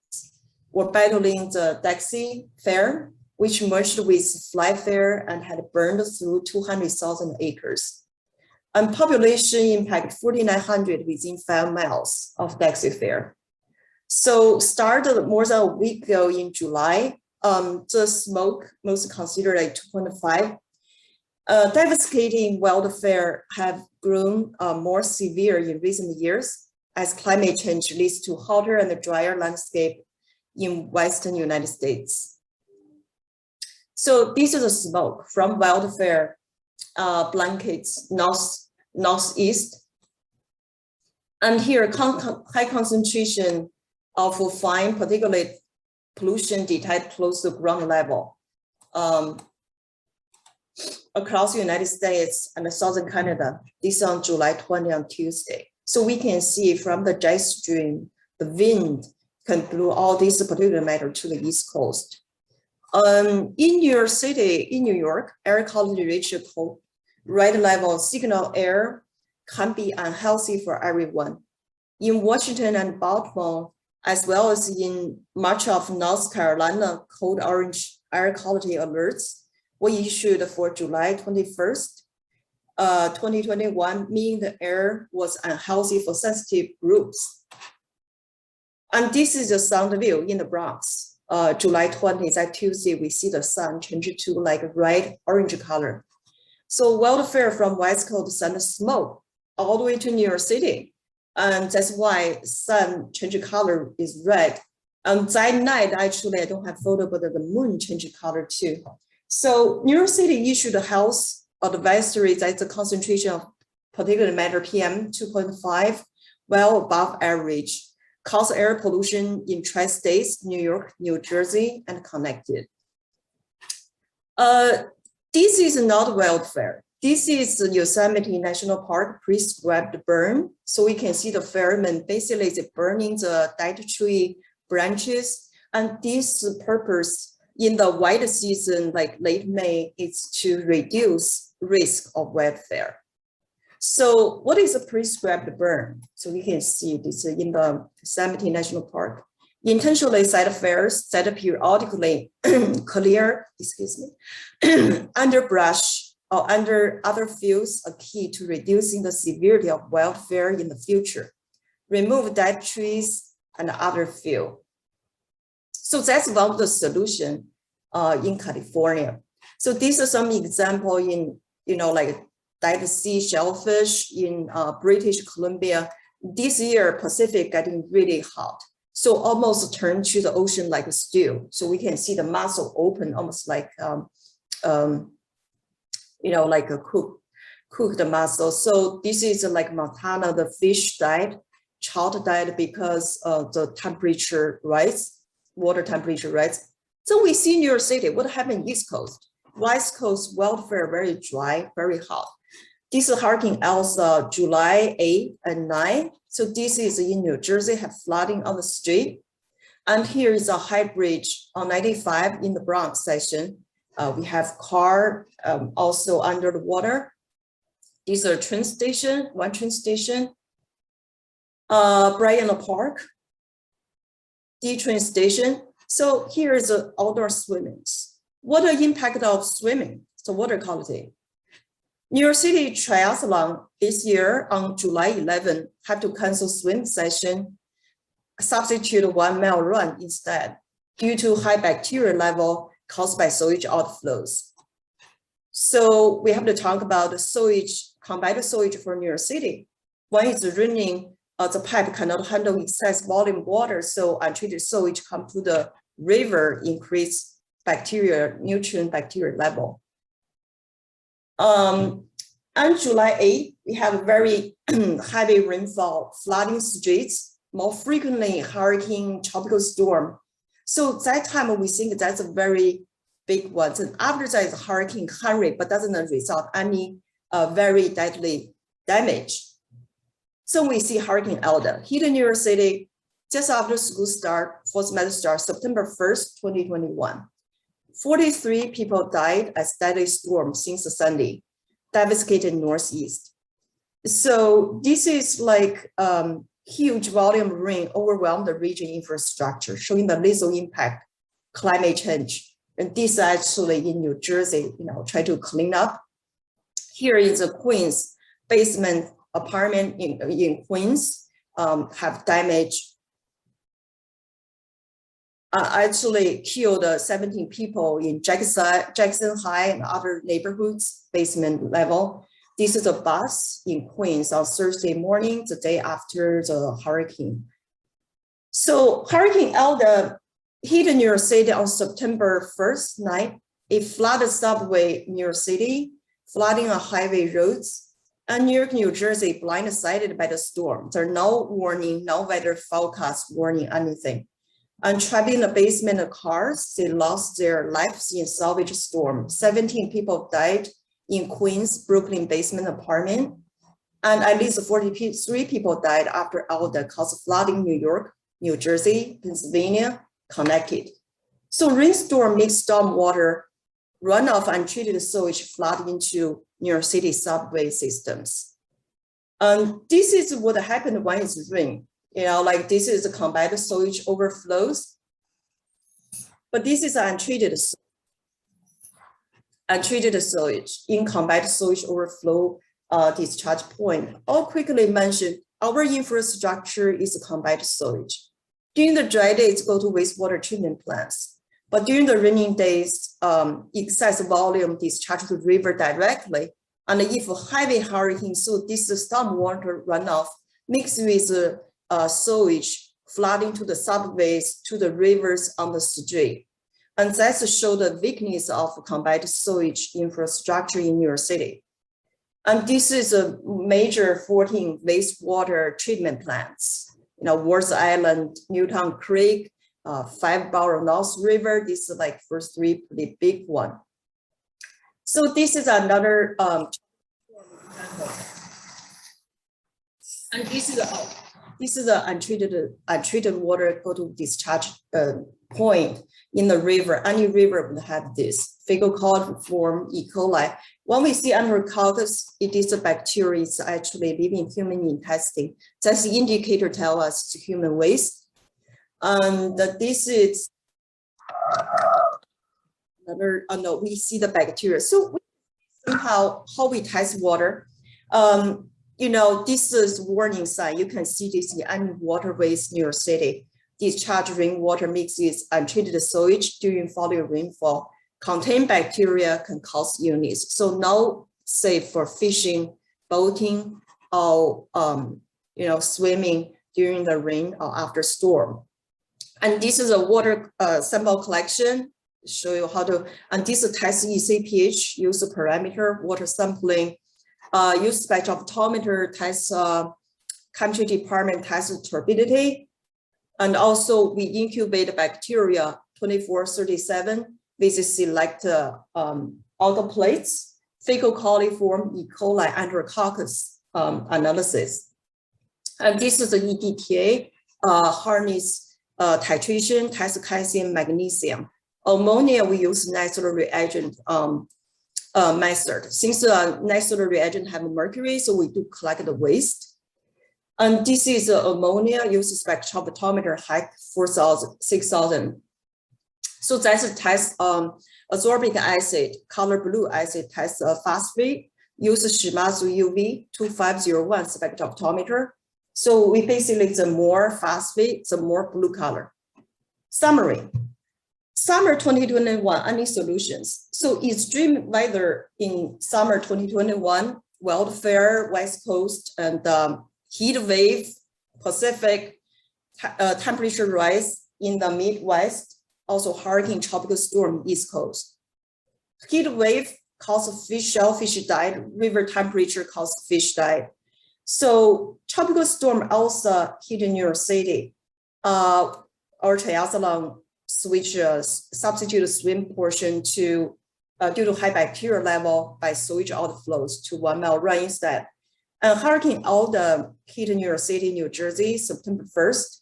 Speaker 7: were battling the taxi fare, which merged with fly fare and had burned through 200,000 acres. And population impact 4,900 within 5 miles of taxi fare. So started more than a week ago in July. The smoke most considered like 2.5. Devastating wildfire have grown more severe in recent years as climate change leads to hotter and drier landscape in Western United States. So this is the smoke from wildfire blankets northeast. And here high concentration of fine particulate pollution detected close to ground level across the United States and southern Canada. This is on July 20 on Tuesday. So we can see from the jet stream, the wind can blow all this particulate matter to the East Coast. In New York City, in New York, air quality reached a red level. Signal air can be unhealthy for everyone. In Washington and Baltimore, as well as in much of North Carolina, code orange air quality alerts were issued for July 21st, 2021, meaning the air was unhealthy for sensitive groups. And this is the sound view in the Bronx. July 20th, that Tuesday, we see the sun change to like a red orange color. So wildfire from West Coast send smoke all the way to New York City. And that's why sun change color is red. And that night, actually, I don't have photo, but the moon changed color too. So New York City issued a health advisory that the concentration of particulate matter PM 2.5 well above average, cause air pollution in tri-states, New York, New Jersey, and Connecticut. This is not wildfire. This is the Yosemite National Park prescribed burn. So we can see the firemen basically burning the dead tree branches. And this purpose in the wet season, like late May, is to reduce risk of wildfire. So what is a prescribed burn? So we can see this in the Yosemite National Park. Intentionally set fires that periodically clear, underbrush or under other fields are key to reducing the severity of wildfire in the future. Remove dead trees and other fuel. So that's one of the solutions in California. So these are some example in, like dead sea shellfish in British Columbia. This year, Pacific getting really hot. So almost turned to the ocean like a stew. So we can see the mussel open almost like, like a cooked mussel. So this is like Montana, the fish died, trout died because the temperature rise, water temperature rise. So we see New York City, what happened East Coast? West Coast wildfire very dry, very hot. This is Hurricane Elsa, July 8 and 9. So this is in New Jersey, have flooding on the street. And here is a high bridge on 95 in the Bronx section. We have car also under the water. These are train station, one train station. Bryant Park, D train station. So here is the outdoor swimming. What the impact of swimming? So water quality. New York City Triathlon this year on July 11 had to cancel swim session, substitute 1 mile run instead due to high bacteria level caused by sewage outflows. So we have to talk about the sewage, combined sewage for New York City. When it's raining, the pipe cannot handle excess volume water, so untreated sewage come to the river, increase bacteria, nutrient bacteria level. On July 8, we have a very heavy rainfall, flooding streets, more frequently hurricane, tropical storm. So that time we think that's a very big one. And after that is Hurricane Henry, but doesn't result any very deadly damage. So we see Hurricane Elda hit New York City just after school start, fall semester start, September 1st, 2021. 43 people died as deadly storm since Sunday, devastated Northeast. So this is like huge volume of rain overwhelmed the region infrastructure, showing the lethal impact, climate change. And this actually in New Jersey, try to clean up. Here is a Queens basement apartment in Queens have damaged. Actually killed 17 people in Jackson High and other neighborhoods, basement level. This is a bus in Queens on Thursday morning, the day after the hurricane. So Hurricane Elda hit New York City on September 1st night. It flooded subway New York City, flooding on highway roads. And New York, New Jersey blindsided by the storm. There are no warning, no weather forecast warning, anything. And trapped in the basement of cars, they lost their lives in salvage storm. 17 people died in Queens, Brooklyn basement apartment. And at least 43 people died after Elda caused flooding in New York, New Jersey, Pennsylvania, Connecticut. So rainstorm makes stormwater runoff untreated sewage flood into New York City subway systems. This is what happened when it's rain. Like this is a combined sewage overflows, but this is untreated sewage in combined sewage overflow discharge point. I'll quickly mention our infrastructure is a combined sewage. During the dry days, go to wastewater treatment plants, but during the raining days, excess volume discharge to the river directly. And if a heavy hurricane, so this stormwater runoff mixed with sewage flooding to the subways, to the rivers on the street. And that shows the weakness of combined sewage infrastructure in New York City. And this is a major 14 wastewater treatment plants. Wards Island, Newtown Creek, 5 Borough North River. This is like first 3 pretty big one. So this is another and this is the untreated water go to discharge point in the river. Any river would have this fecal coliform E. coli. When we see Enterococcus, it is a bacteria. It's actually living in human intestine. That's the indicator tell us it's human waste. And this is another. No, we see the bacteria. So how we test water. This is warning sign. You can see this in any waterways near York City. Discharge rainwater mixed with untreated sewage during falling rainfall. Contain bacteria can cause illness. So now safe for fishing, boating, or swimming during the rain or after storm. And this is a water sample collection. Show you how to. And this is test ECPH. Use a parameter water sampling. Use spectrophotometer, test chemistry department, test turbidity. And also we incubate bacteria 2437 with select autoplates, fecal coliform, E. coli, Enterococcus analysis. And this is the EDTA, harness titration, test calcium, magnesium. Ammonia, we use natural reagent method. Since the natural reagent have mercury, so we do collect the waste. And this is ammonia, use spectrophotometer height 4,000, 6,000. So that's a test ascorbic acid, color blue acid test phosphate, use Shimazu UV 2501 spectrophotometer. So we basically, the more phosphate, the more blue color. Summary. Summer 2021, any solutions? So extreme weather in summer 2021, wildfire, West Coast, and heat wave, Pacific, temperature rise in the Midwest, also hurricane, tropical storm, East Coast. Heat wave cause fish, shellfish died, river temperature caused fish died. So tropical storm also hit New York City. Our triathlon switch substitute swim portion to due to high bacteria level by sewage outflows to 1 mile run instead. And Hurricane Alda hit New York City, New Jersey, September 1st.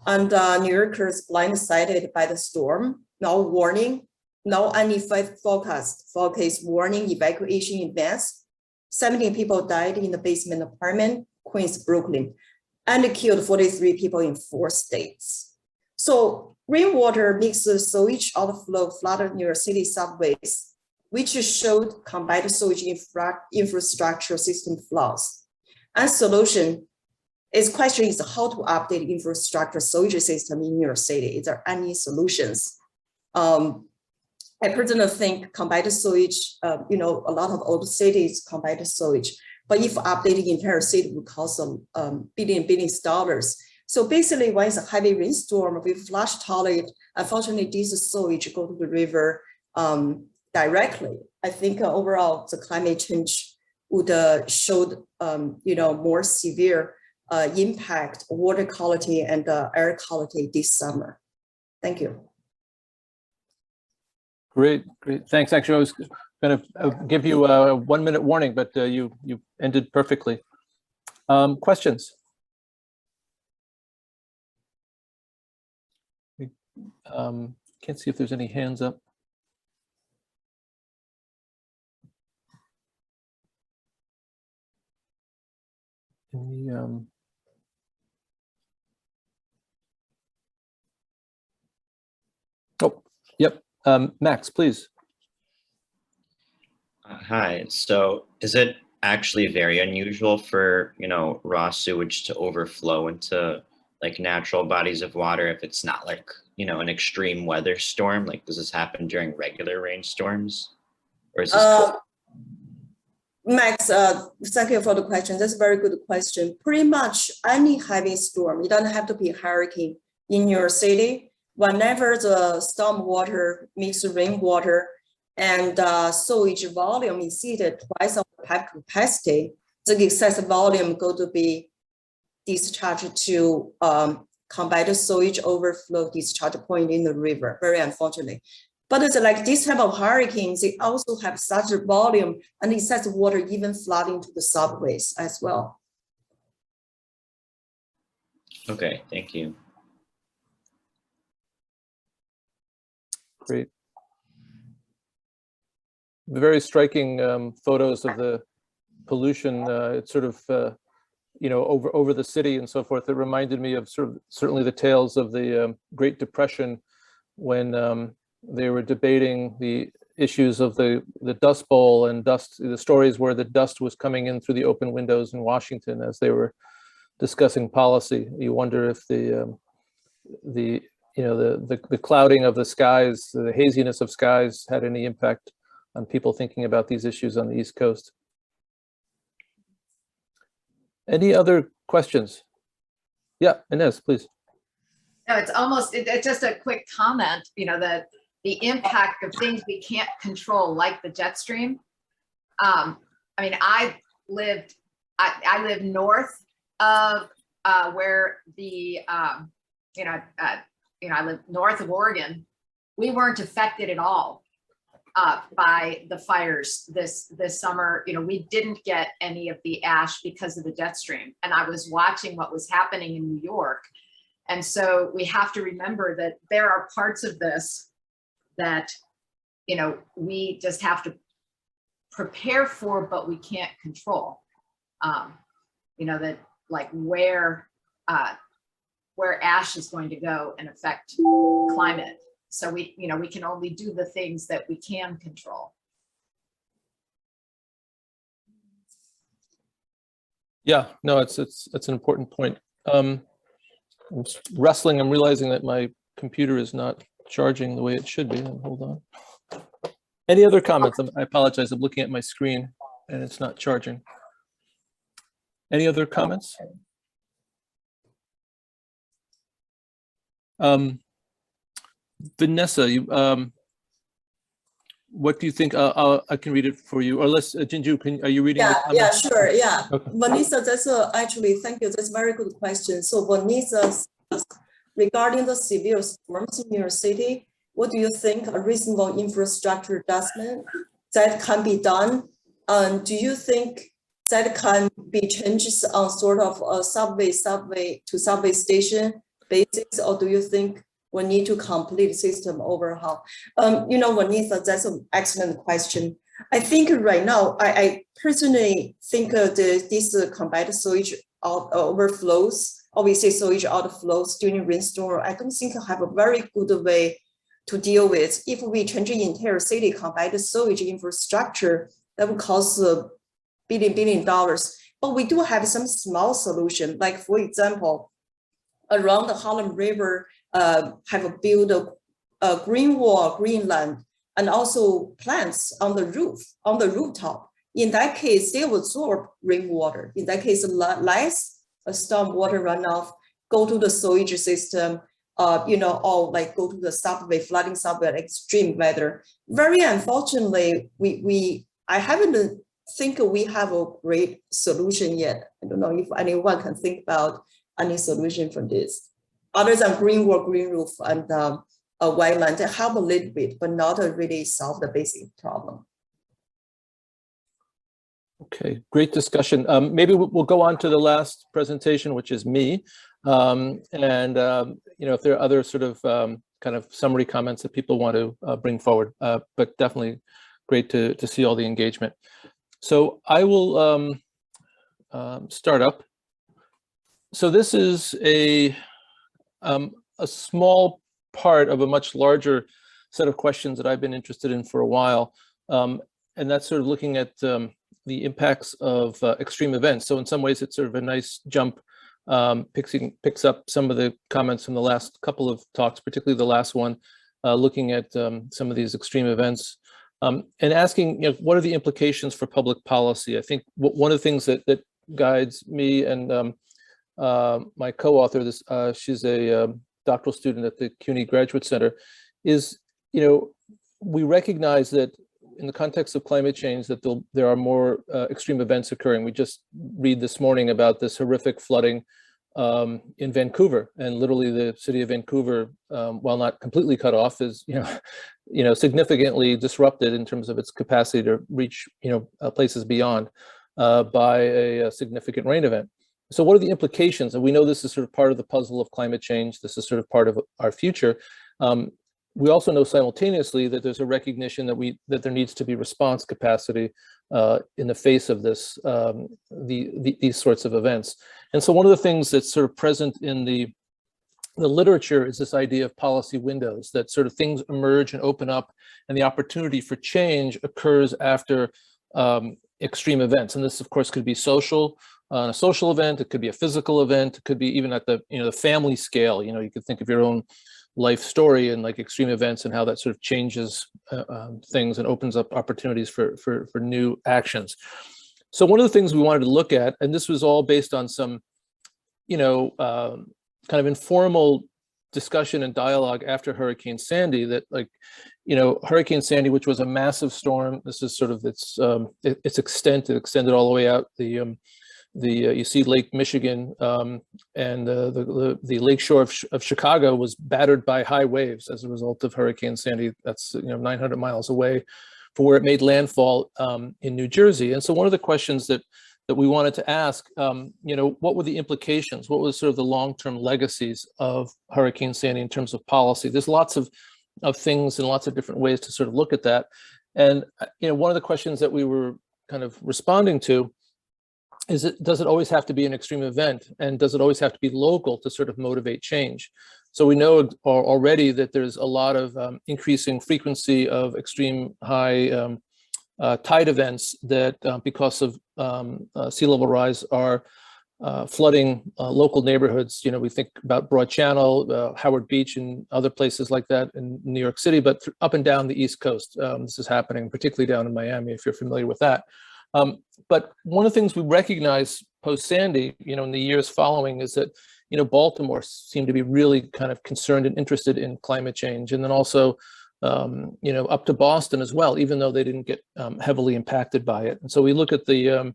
Speaker 7: And New Yorkers blindsided by the storm. No warning, no any forecast warning, evacuation in advance. 17 people died in the basement apartment, Queens, Brooklyn, and it killed 43 people in 4 states. So rainwater mixed with sewage outflow flooded New York City subways, which showed combined sewage infrastructure system flaws. And solution is question is how to update infrastructure sewage system in New York City. Is there any solutions? I personally think combined sewage, a lot of old cities combined sewage, but if updating entire city would cost billions of dollars. So basically, when it's a heavy rainstorm, we flush toilet, unfortunately, this sewage go to the river directly. I think overall, the climate change would show, more severe impact water quality and air quality this summer. Thank you.
Speaker 2: Great. Thanks. Actually, I was going to give you a 1 minute warning, but you ended perfectly. Questions? Can't see if there's any hands up. Oh, yep. Max, please.
Speaker 8: Hi. So is it actually very unusual for, raw sewage to overflow into like natural bodies of water if it's not like, an extreme weather storm? Like, does this happen during regular rainstorms? Or is this
Speaker 7: Max, thank you for the question. That's a very good question. Pretty much any heavy storm, it doesn't have to be a hurricane in your city. Whenever the storm water mixed with rainwater and sewage volume exceeded twice of the pipe capacity, the excess volume going to be discharged to combined sewage overflow discharge point in the river, very unfortunately. But it's like this type of hurricanes, they also have such a volume and excess water even flooding to the subways as well.
Speaker 8: Okay, thank you.
Speaker 2: Great. The very striking photos of the pollution, it's sort of, over the city and so forth. It reminded me of certainly the tales of the Great Depression when they were debating the issues of the Dust Bowl and the stories where the dust was coming in through the open windows in Washington as they were discussing policy. You wonder if the clouding of the skies, the haziness of skies had any impact on people thinking about these issues on the East Coast. Any other questions? Yeah, Ines, please.
Speaker 3: No, it's just a quick comment, that the impact of things we can't control, like the jet stream. I live north of where the, I live north of Oregon. We weren't affected at all by the fires this summer. We didn't get any of the ash because of the jet stream. And I was watching what was happening in New York. And so we have to remember that there are parts of this that, we just have to prepare for, but we can't control. That like where ash is going to go and affect climate. So we can only do the things that we can control.
Speaker 2: Yeah, no, it's an important point. I'm wrestling. I'm realizing that my computer is not charging the way it should be. Hold on. Any other comments? I apologize. I'm looking at my screen and it's not charging. Any other comments? Vanessa, what do you think? I can read it for you, or let's, Jinju, are you reading?
Speaker 7: Yeah, sure, yeah.
Speaker 2: Okay.
Speaker 7: Vanessa, that's actually, thank you, that's a very good question. So Vanessa, regarding the severe storms in New York City, what do you think a reasonable infrastructure adjustment that can be done? And do you think that can be changes on sort of a subway to subway station basis, or do you think we need to complete system overhaul? Vanessa, that's an excellent question. I think right now, I personally think this combined sewage overflows, obviously sewage outflows during rainstorm, I don't think I have a very good way to deal with. If we change the entire city combined sewage infrastructure, that would cost billion dollars. But we do have some small solution, like for example, around the Harlem River, have built a green wall, green land, and also plants on the rooftop. In that case, they will absorb rainwater. In that case, less storm water runoff go to the sewage system, or like go to the subway, flooding subway at extreme weather. Very unfortunately, I haven't think we have a great solution yet. I don't know if anyone can think about any solution for this, other than green wall, green roof, and a wetland. They help a little bit, but not really solve the basic problem.
Speaker 2: Okay, great discussion. Maybe we'll go on to the last presentation, which is me. If there are other sort of kind of summary comments that people want to bring forward, but definitely great to see all the engagement. So I will start up. So this is a small part of a much larger set of questions that I've been interested in for a while. And that's sort of looking at the impacts of extreme events. So in some ways, it's sort of a nice jump, picks up some of the comments from the last couple of talks, particularly the last one, looking at some of these extreme events and asking, what are the implications for public policy? I think one of the things that guides me and my co-author, she's a doctoral student at the CUNY Graduate Center, is, we recognize that in the context of climate change, that there are more extreme events occurring. We just read this morning about this horrific flooding in Vancouver, and literally the city of Vancouver, while not completely cut off, is significantly disrupted in terms of its capacity to reach places beyond by a significant rain event. So what are the implications? And we know this is sort of part of the puzzle of climate change. This is sort of part of our future. We also know simultaneously that there's a recognition that there needs to be response capacity in the face of this, these sorts of events. And so one of the things that's sort of present in the literature is this idea of policy windows, that sort of things emerge and open up, and the opportunity for change occurs after extreme events. And this, of course, could be social. A social event, it could be a physical event, it could be even at the the family scale. You could think of your own life story and like extreme events and how that sort of changes things and opens up opportunities for new actions. So one of the things we wanted to look at, and this was all based on some, kind of informal discussion and dialogue after Hurricane Sandy, that Hurricane Sandy, which was a massive storm, this is sort of its extent, it extended all the way out you see Lake Michigan, and the lakeshore of Chicago was battered by high waves as a result of Hurricane Sandy. That's 900 miles away from where it made landfall in New Jersey. And so one of the questions that we wanted to ask, what were the implications? What was sort of the long-term legacies of Hurricane Sandy in terms of policy? There's lots of things and lots of different ways to sort of look at that. And one of the questions that we were kind of responding to is, does it always have to be an extreme event, and does it always have to be local to sort of motivate change? So we know already that there's a lot of increasing frequency of extreme high tide events that, because of sea level rise, are flooding local neighborhoods. We think about Broad Channel, Howard Beach, and other places like that in New York City, but up and down the East Coast. This is happening, particularly down in Miami, if you're familiar with that. But one of the things we recognize post-Sandy, in the years following, is that, Baltimore seemed to be really kind of concerned and interested in climate change. And then also you know, up to Boston as well, even though they didn't get heavily impacted by it. And so we look at the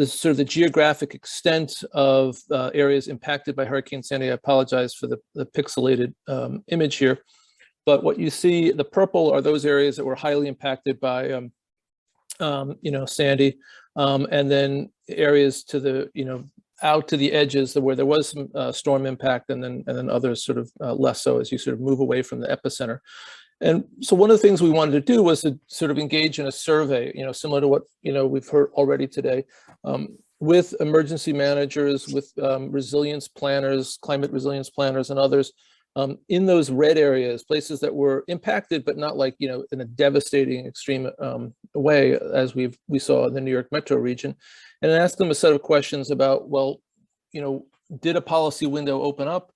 Speaker 2: sort of the geographic extent of areas impacted by Hurricane Sandy. I apologize for the pixelated image here, but what you see, the purple are those areas that were highly impacted by, you know, Sandy, and then areas to the, you know, out to the edges where there was some storm impact, and then others sort of less so as you sort of move away from the epicenter. And so one of the things we wanted to do was to sort of engage in a survey, you know, similar to what, you know, we've heard already today, with emergency managers, with resilience planners, climate resilience planners, and others in those red areas, places that were impacted, but not like, you know, in a devastating, extreme way, as we saw in the New York metro region, and ask them a set of questions about, well, you know, did a policy window open up?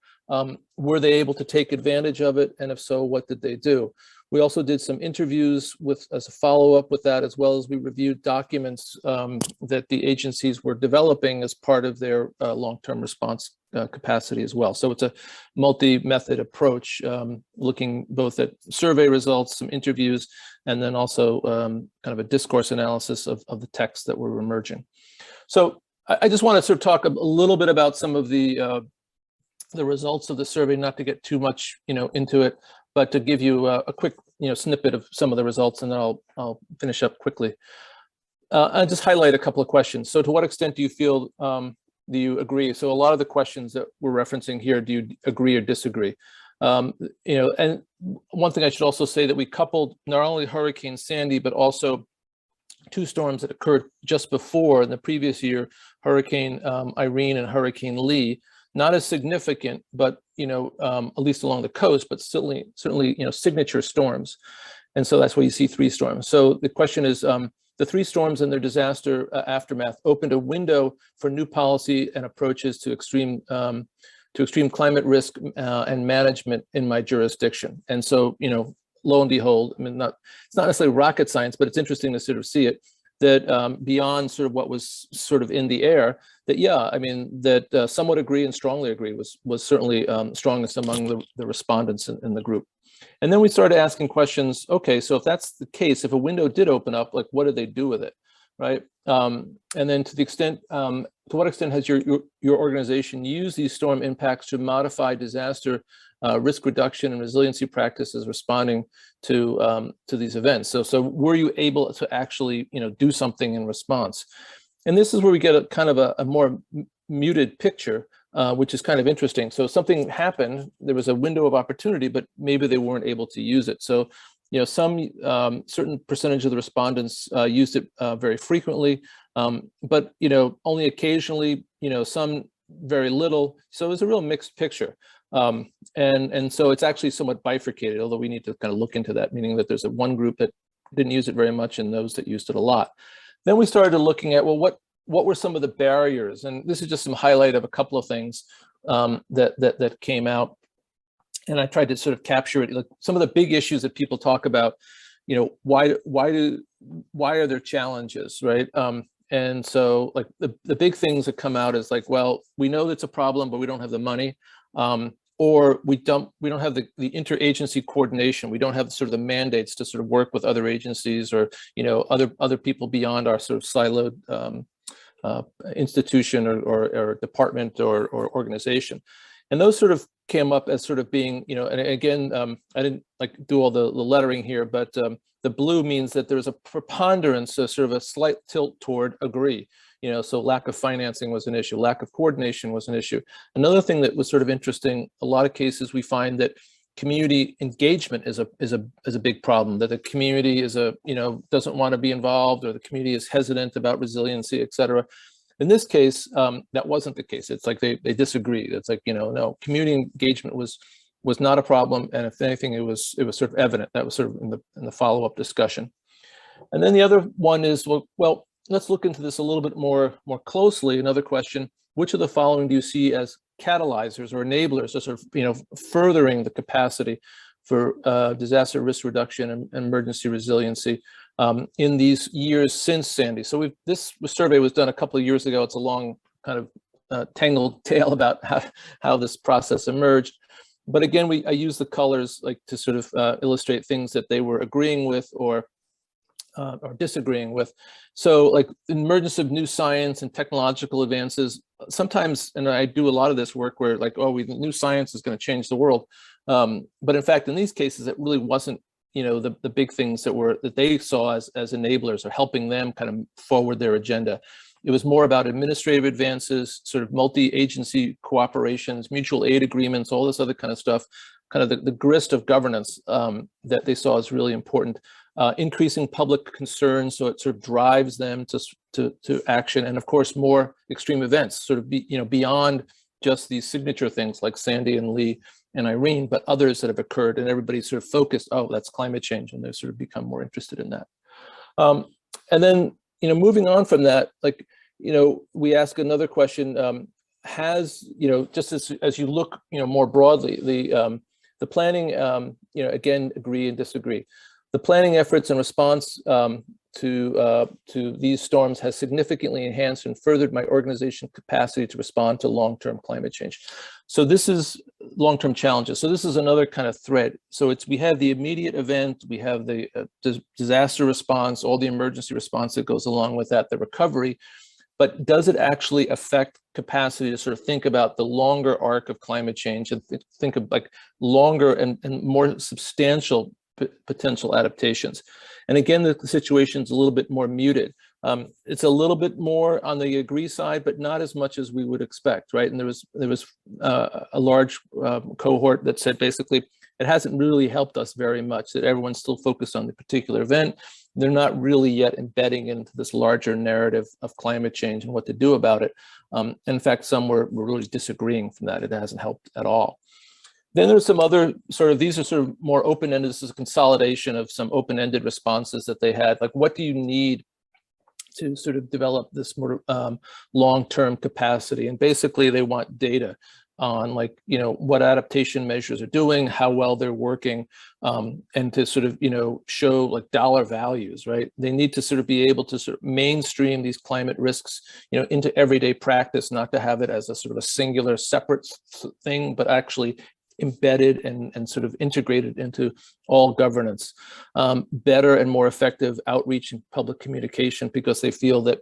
Speaker 2: Were they able to take advantage of it? And if so, what did they do? We also did some interviews as a follow-up with that, as well as we reviewed documents that the agencies were developing as part of their long-term response capacity as well. So it's a multi-method approach, looking both at survey results, some interviews, and then also kind of a discourse analysis of the texts that were emerging. So I just want to sort of talk a little bit about some of the results of the survey, not to get too much, you know, into it, but to give you a quick, you know, snippet of some of the results, and then I'll finish up quickly. I'll just highlight a couple of questions. So to what extent do you feel, do you agree? So a lot of the questions that we're referencing here, do you agree or disagree? You know, and one thing I should also say that we coupled not only Hurricane Sandy, but also two storms that occurred just before in the previous year, Hurricane Irene and Hurricane Lee. Not as significant, but, you know, at least along the coast, but certainly, you know, signature storms. And so that's why you see three storms. So the question is, the three storms and their disaster aftermath opened a window for new policy and approaches to extreme climate risk and management in my jurisdiction. And so, you know, lo and behold, I mean, it's not necessarily rocket science, but it's interesting to sort of see it, that beyond sort of what was sort of in the air, that, yeah, I mean, that some would agree and strongly agree was certainly strongest among the respondents in the group. And then we started asking questions, okay, so if that's the case, if a window did open up, like, what did they do with it, right? And then to the extent, to what extent has your organization used these storm impacts to modify disaster risk reduction and resiliency practices responding to these events? So were you able to actually, you know, do something in response? And this is where we get a kind of a more muted picture, which is kind of interesting. So something happened, there was a window of opportunity, but maybe they weren't able to use it. So, you know, some certain percentage of the respondents used it very frequently, but, you know, only occasionally, you know, some very little. So it was a real mixed picture. And so it's actually somewhat bifurcated, although we need to kind of look into that, meaning that there's one group that didn't use it very much and those that used it a lot. Then we started looking at, well, what were some of the barriers? And this is just some highlight of a couple of things that came out. And I tried to sort of capture it, like some of the big issues that people talk about, you know, why are there challenges, right? And so like the big things that come out is like, well, we know that's a problem, but we don't have the money. Or we don't have the interagency coordination. We don't have sort of the mandates to sort of work with other agencies or, you know, other people beyond our sort of siloed institution or department or organization. And those sort of came up as sort of being, you know, and again, I didn't like do all the lettering here, but the blue means that there's a preponderance, so sort of a slight tilt toward agree. You know, so lack of financing was an issue, lack of coordination was an issue. Another thing that was sort of interesting, a lot of cases we find that community engagement is a big problem, that the community doesn't want to be involved, or the community is hesitant about resiliency, et cetera. In this case, that wasn't the case. It's like they disagreed. It's like, you know, no, community engagement was not a problem, and if anything, it was sort of evident. That was sort of in the follow-up discussion. And then the other one is, well, let's look into this a little bit more closely. Another question: which of the following do you see as catalyzers or enablers, or sort of, you know, furthering the capacity for disaster risk reduction and emergency resiliency in these years since Sandy? So this survey was done a couple of years ago. It's a long kind of tangled tale about how this process emerged. But again, I use the colors like to sort of illustrate things that they were agreeing with or disagreeing with. So like the emergence of new science and technological advances, sometimes, and I do a lot of this work where like, oh, new science is going to change the world. But in fact, in these cases, it really wasn't, you know, the big things that they saw as enablers or helping them kind of forward their agenda. It was more about administrative advances, sort of multi-agency cooperations, mutual aid agreements, all this other kind of stuff, kind of the grist of governance that they saw as really important. Increasing public concern, so it sort of drives them to action, and of course more extreme events, sort of beyond just these signature things like Sandy and Lee and Irene, but others that have occurred, and everybody's sort of focused, oh, that's climate change, and they've sort of become more interested in that. And then, you know, moving on from that, like, you know, we ask another question, has, you know, just as you look, you know, more broadly, the planning, you know, again, agree and disagree. The planning efforts and response to these storms has significantly enhanced and furthered my organization's capacity to respond to long-term climate change. So this is long-term challenges. So this is another kind of thread. So we have the immediate event, we have the disaster response, all the emergency response that goes along with that, the recovery. But does it actually affect capacity to sort of think about the longer arc of climate change and think of like longer and more substantial potential adaptations? And again, the situation is a little bit more muted. It's a little bit more on the agree side, but not as much as we would expect, right? And there was a large cohort that said basically it hasn't really helped us very much, that everyone's still focused on the particular event. They're not really yet embedding into this larger narrative of climate change and what to do about it. In fact, some were really disagreeing from that. It hasn't helped at all. Then there's some other sort of, these are sort of more open-ended, this is a consolidation of some open-ended responses that they had. Like, what do you need to sort of develop this more long-term capacity? And basically they want data on, like, you know, what adaptation measures are doing, how well they're working, and to sort of, you know, show like dollar values, right? They need to sort of be able to sort of mainstream these climate risks, you know, into everyday practice, not to have it as a sort of a singular separate thing, but actually embedded and sort of integrated into all governance. Better and more effective outreach and public communication, because they feel that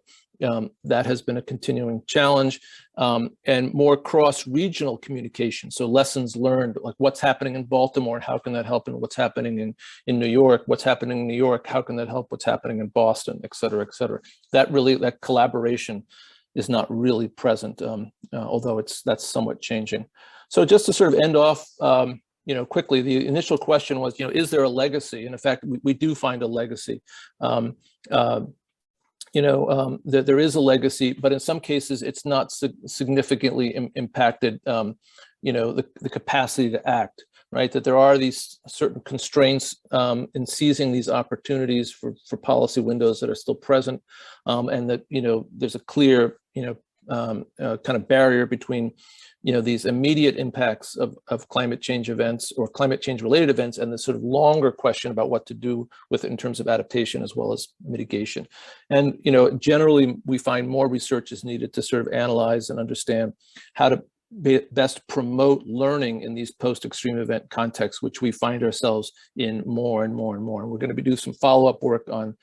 Speaker 2: that has been a continuing challenge, and more cross-regional communication. So lessons learned, like what's happening in Baltimore, how can that help, and what's happening in New York, what's happening in New York, how can that help what's happening in Boston, et cetera, et cetera. That collaboration is not really present, although that's somewhat changing. So just to sort of end off, you know, quickly, the initial question was, you know, is there a legacy? And in fact, we do find a legacy. You know, there is a legacy, but in some cases, it's not significantly impacted, you know, the capacity to act, right? That there are these certain constraints in seizing these opportunities for policy windows that are still present, and that, you know, there's a clear, you know, kind of barrier between, you know, these immediate impacts of climate change events or climate change related events and the sort of longer question about what to do with it in terms of adaptation as well as mitigation. And, you know, generally we find more research is needed to sort of analyze and understand how to best promote learning in these post-extreme event contexts, which we find ourselves in more and more and more. And we're going to do some follow-up work on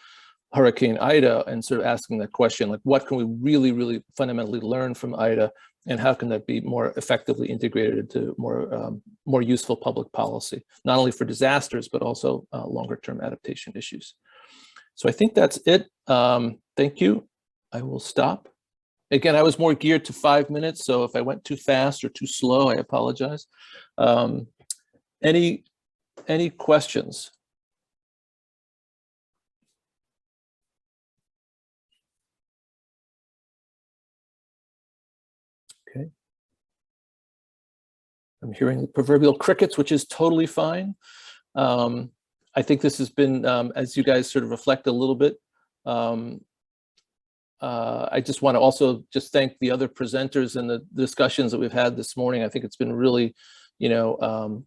Speaker 2: Hurricane Ida and sort of asking that question, like, what can we really, really fundamentally learn from Ida, and how can that be more effectively integrated into more useful public policy, not only for disasters, but also longer term adaptation issues. So I think that's it. Thank you. I will stop. Again, I was more geared to 5 minutes, so if I went too fast or too slow, I apologize. Any questions? Okay. I'm hearing the proverbial crickets, which is totally fine. I think this has been, as you guys sort of reflect a little bit, I just want to also just thank the other presenters and the discussions that we've had this morning. I think it's been really, you know,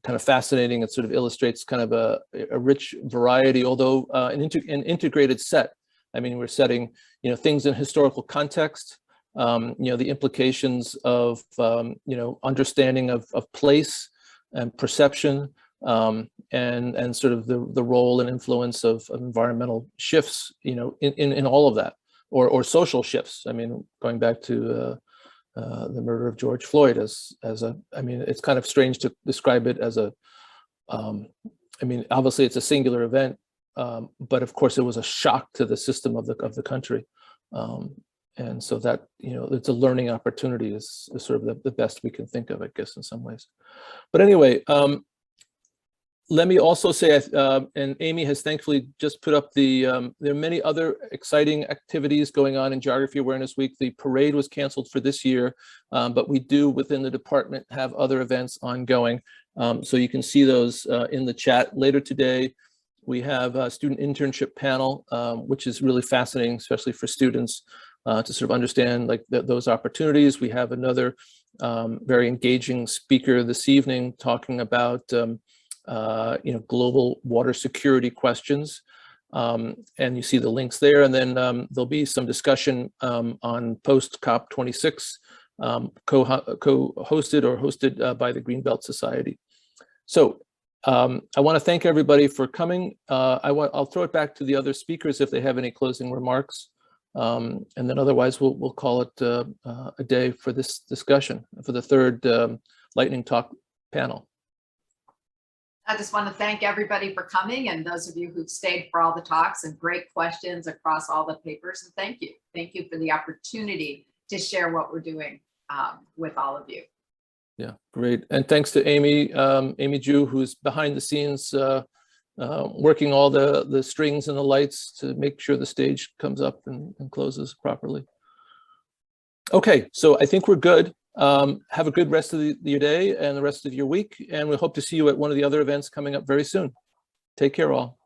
Speaker 2: kind of fascinating. It sort of illustrates kind of a rich variety, although an integrated set. I mean, we're setting, you know, things in historical context, you know, the implications of, you know, understanding of place, and perception, and sort of the role and influence of environmental shifts, you know, in all of that, or social shifts. I mean, going back to the murder of George Floyd as a, I mean, it's kind of strange to describe it as a, I mean, obviously it's a singular event, but of course it was a shock to the system of the country. And so that, you know, it's a learning opportunity is sort of the best we can think of, I guess, in some ways. But anyway, let me also say, and Amy has thankfully just put up the, there are many other exciting activities going on in Geography Awareness Week. The parade was canceled for this year, but we do within the department have other events ongoing. So you can see those in the chat later today. We have a student internship panel, which is really fascinating, especially for students to sort of understand like those opportunities. We have another very engaging speaker this evening talking about you know, global water security questions. And you see the links there. And then there'll be some discussion on post COP26, co-hosted or hosted by the Greenbelt Society. So I want to thank everybody for coming. I'll throw it back to the other speakers if they have any closing remarks. And then otherwise we'll call it a day for this discussion, for the third Lightning Talk panel.
Speaker 3: I just want to thank everybody for coming, and those of you who've stayed for all the talks and great questions across all the papers. And thank you. Thank you for the opportunity to share what we're doing with all of you.
Speaker 2: Yeah, great. And thanks to Amy, Amy Ju, who's behind the scenes, working all the strings and the lights to make sure the stage comes up and closes properly. Okay, so I think we're good. Have a good rest of your day and the rest of your week, and we hope to see you at one of the other events coming up very soon. Take care all.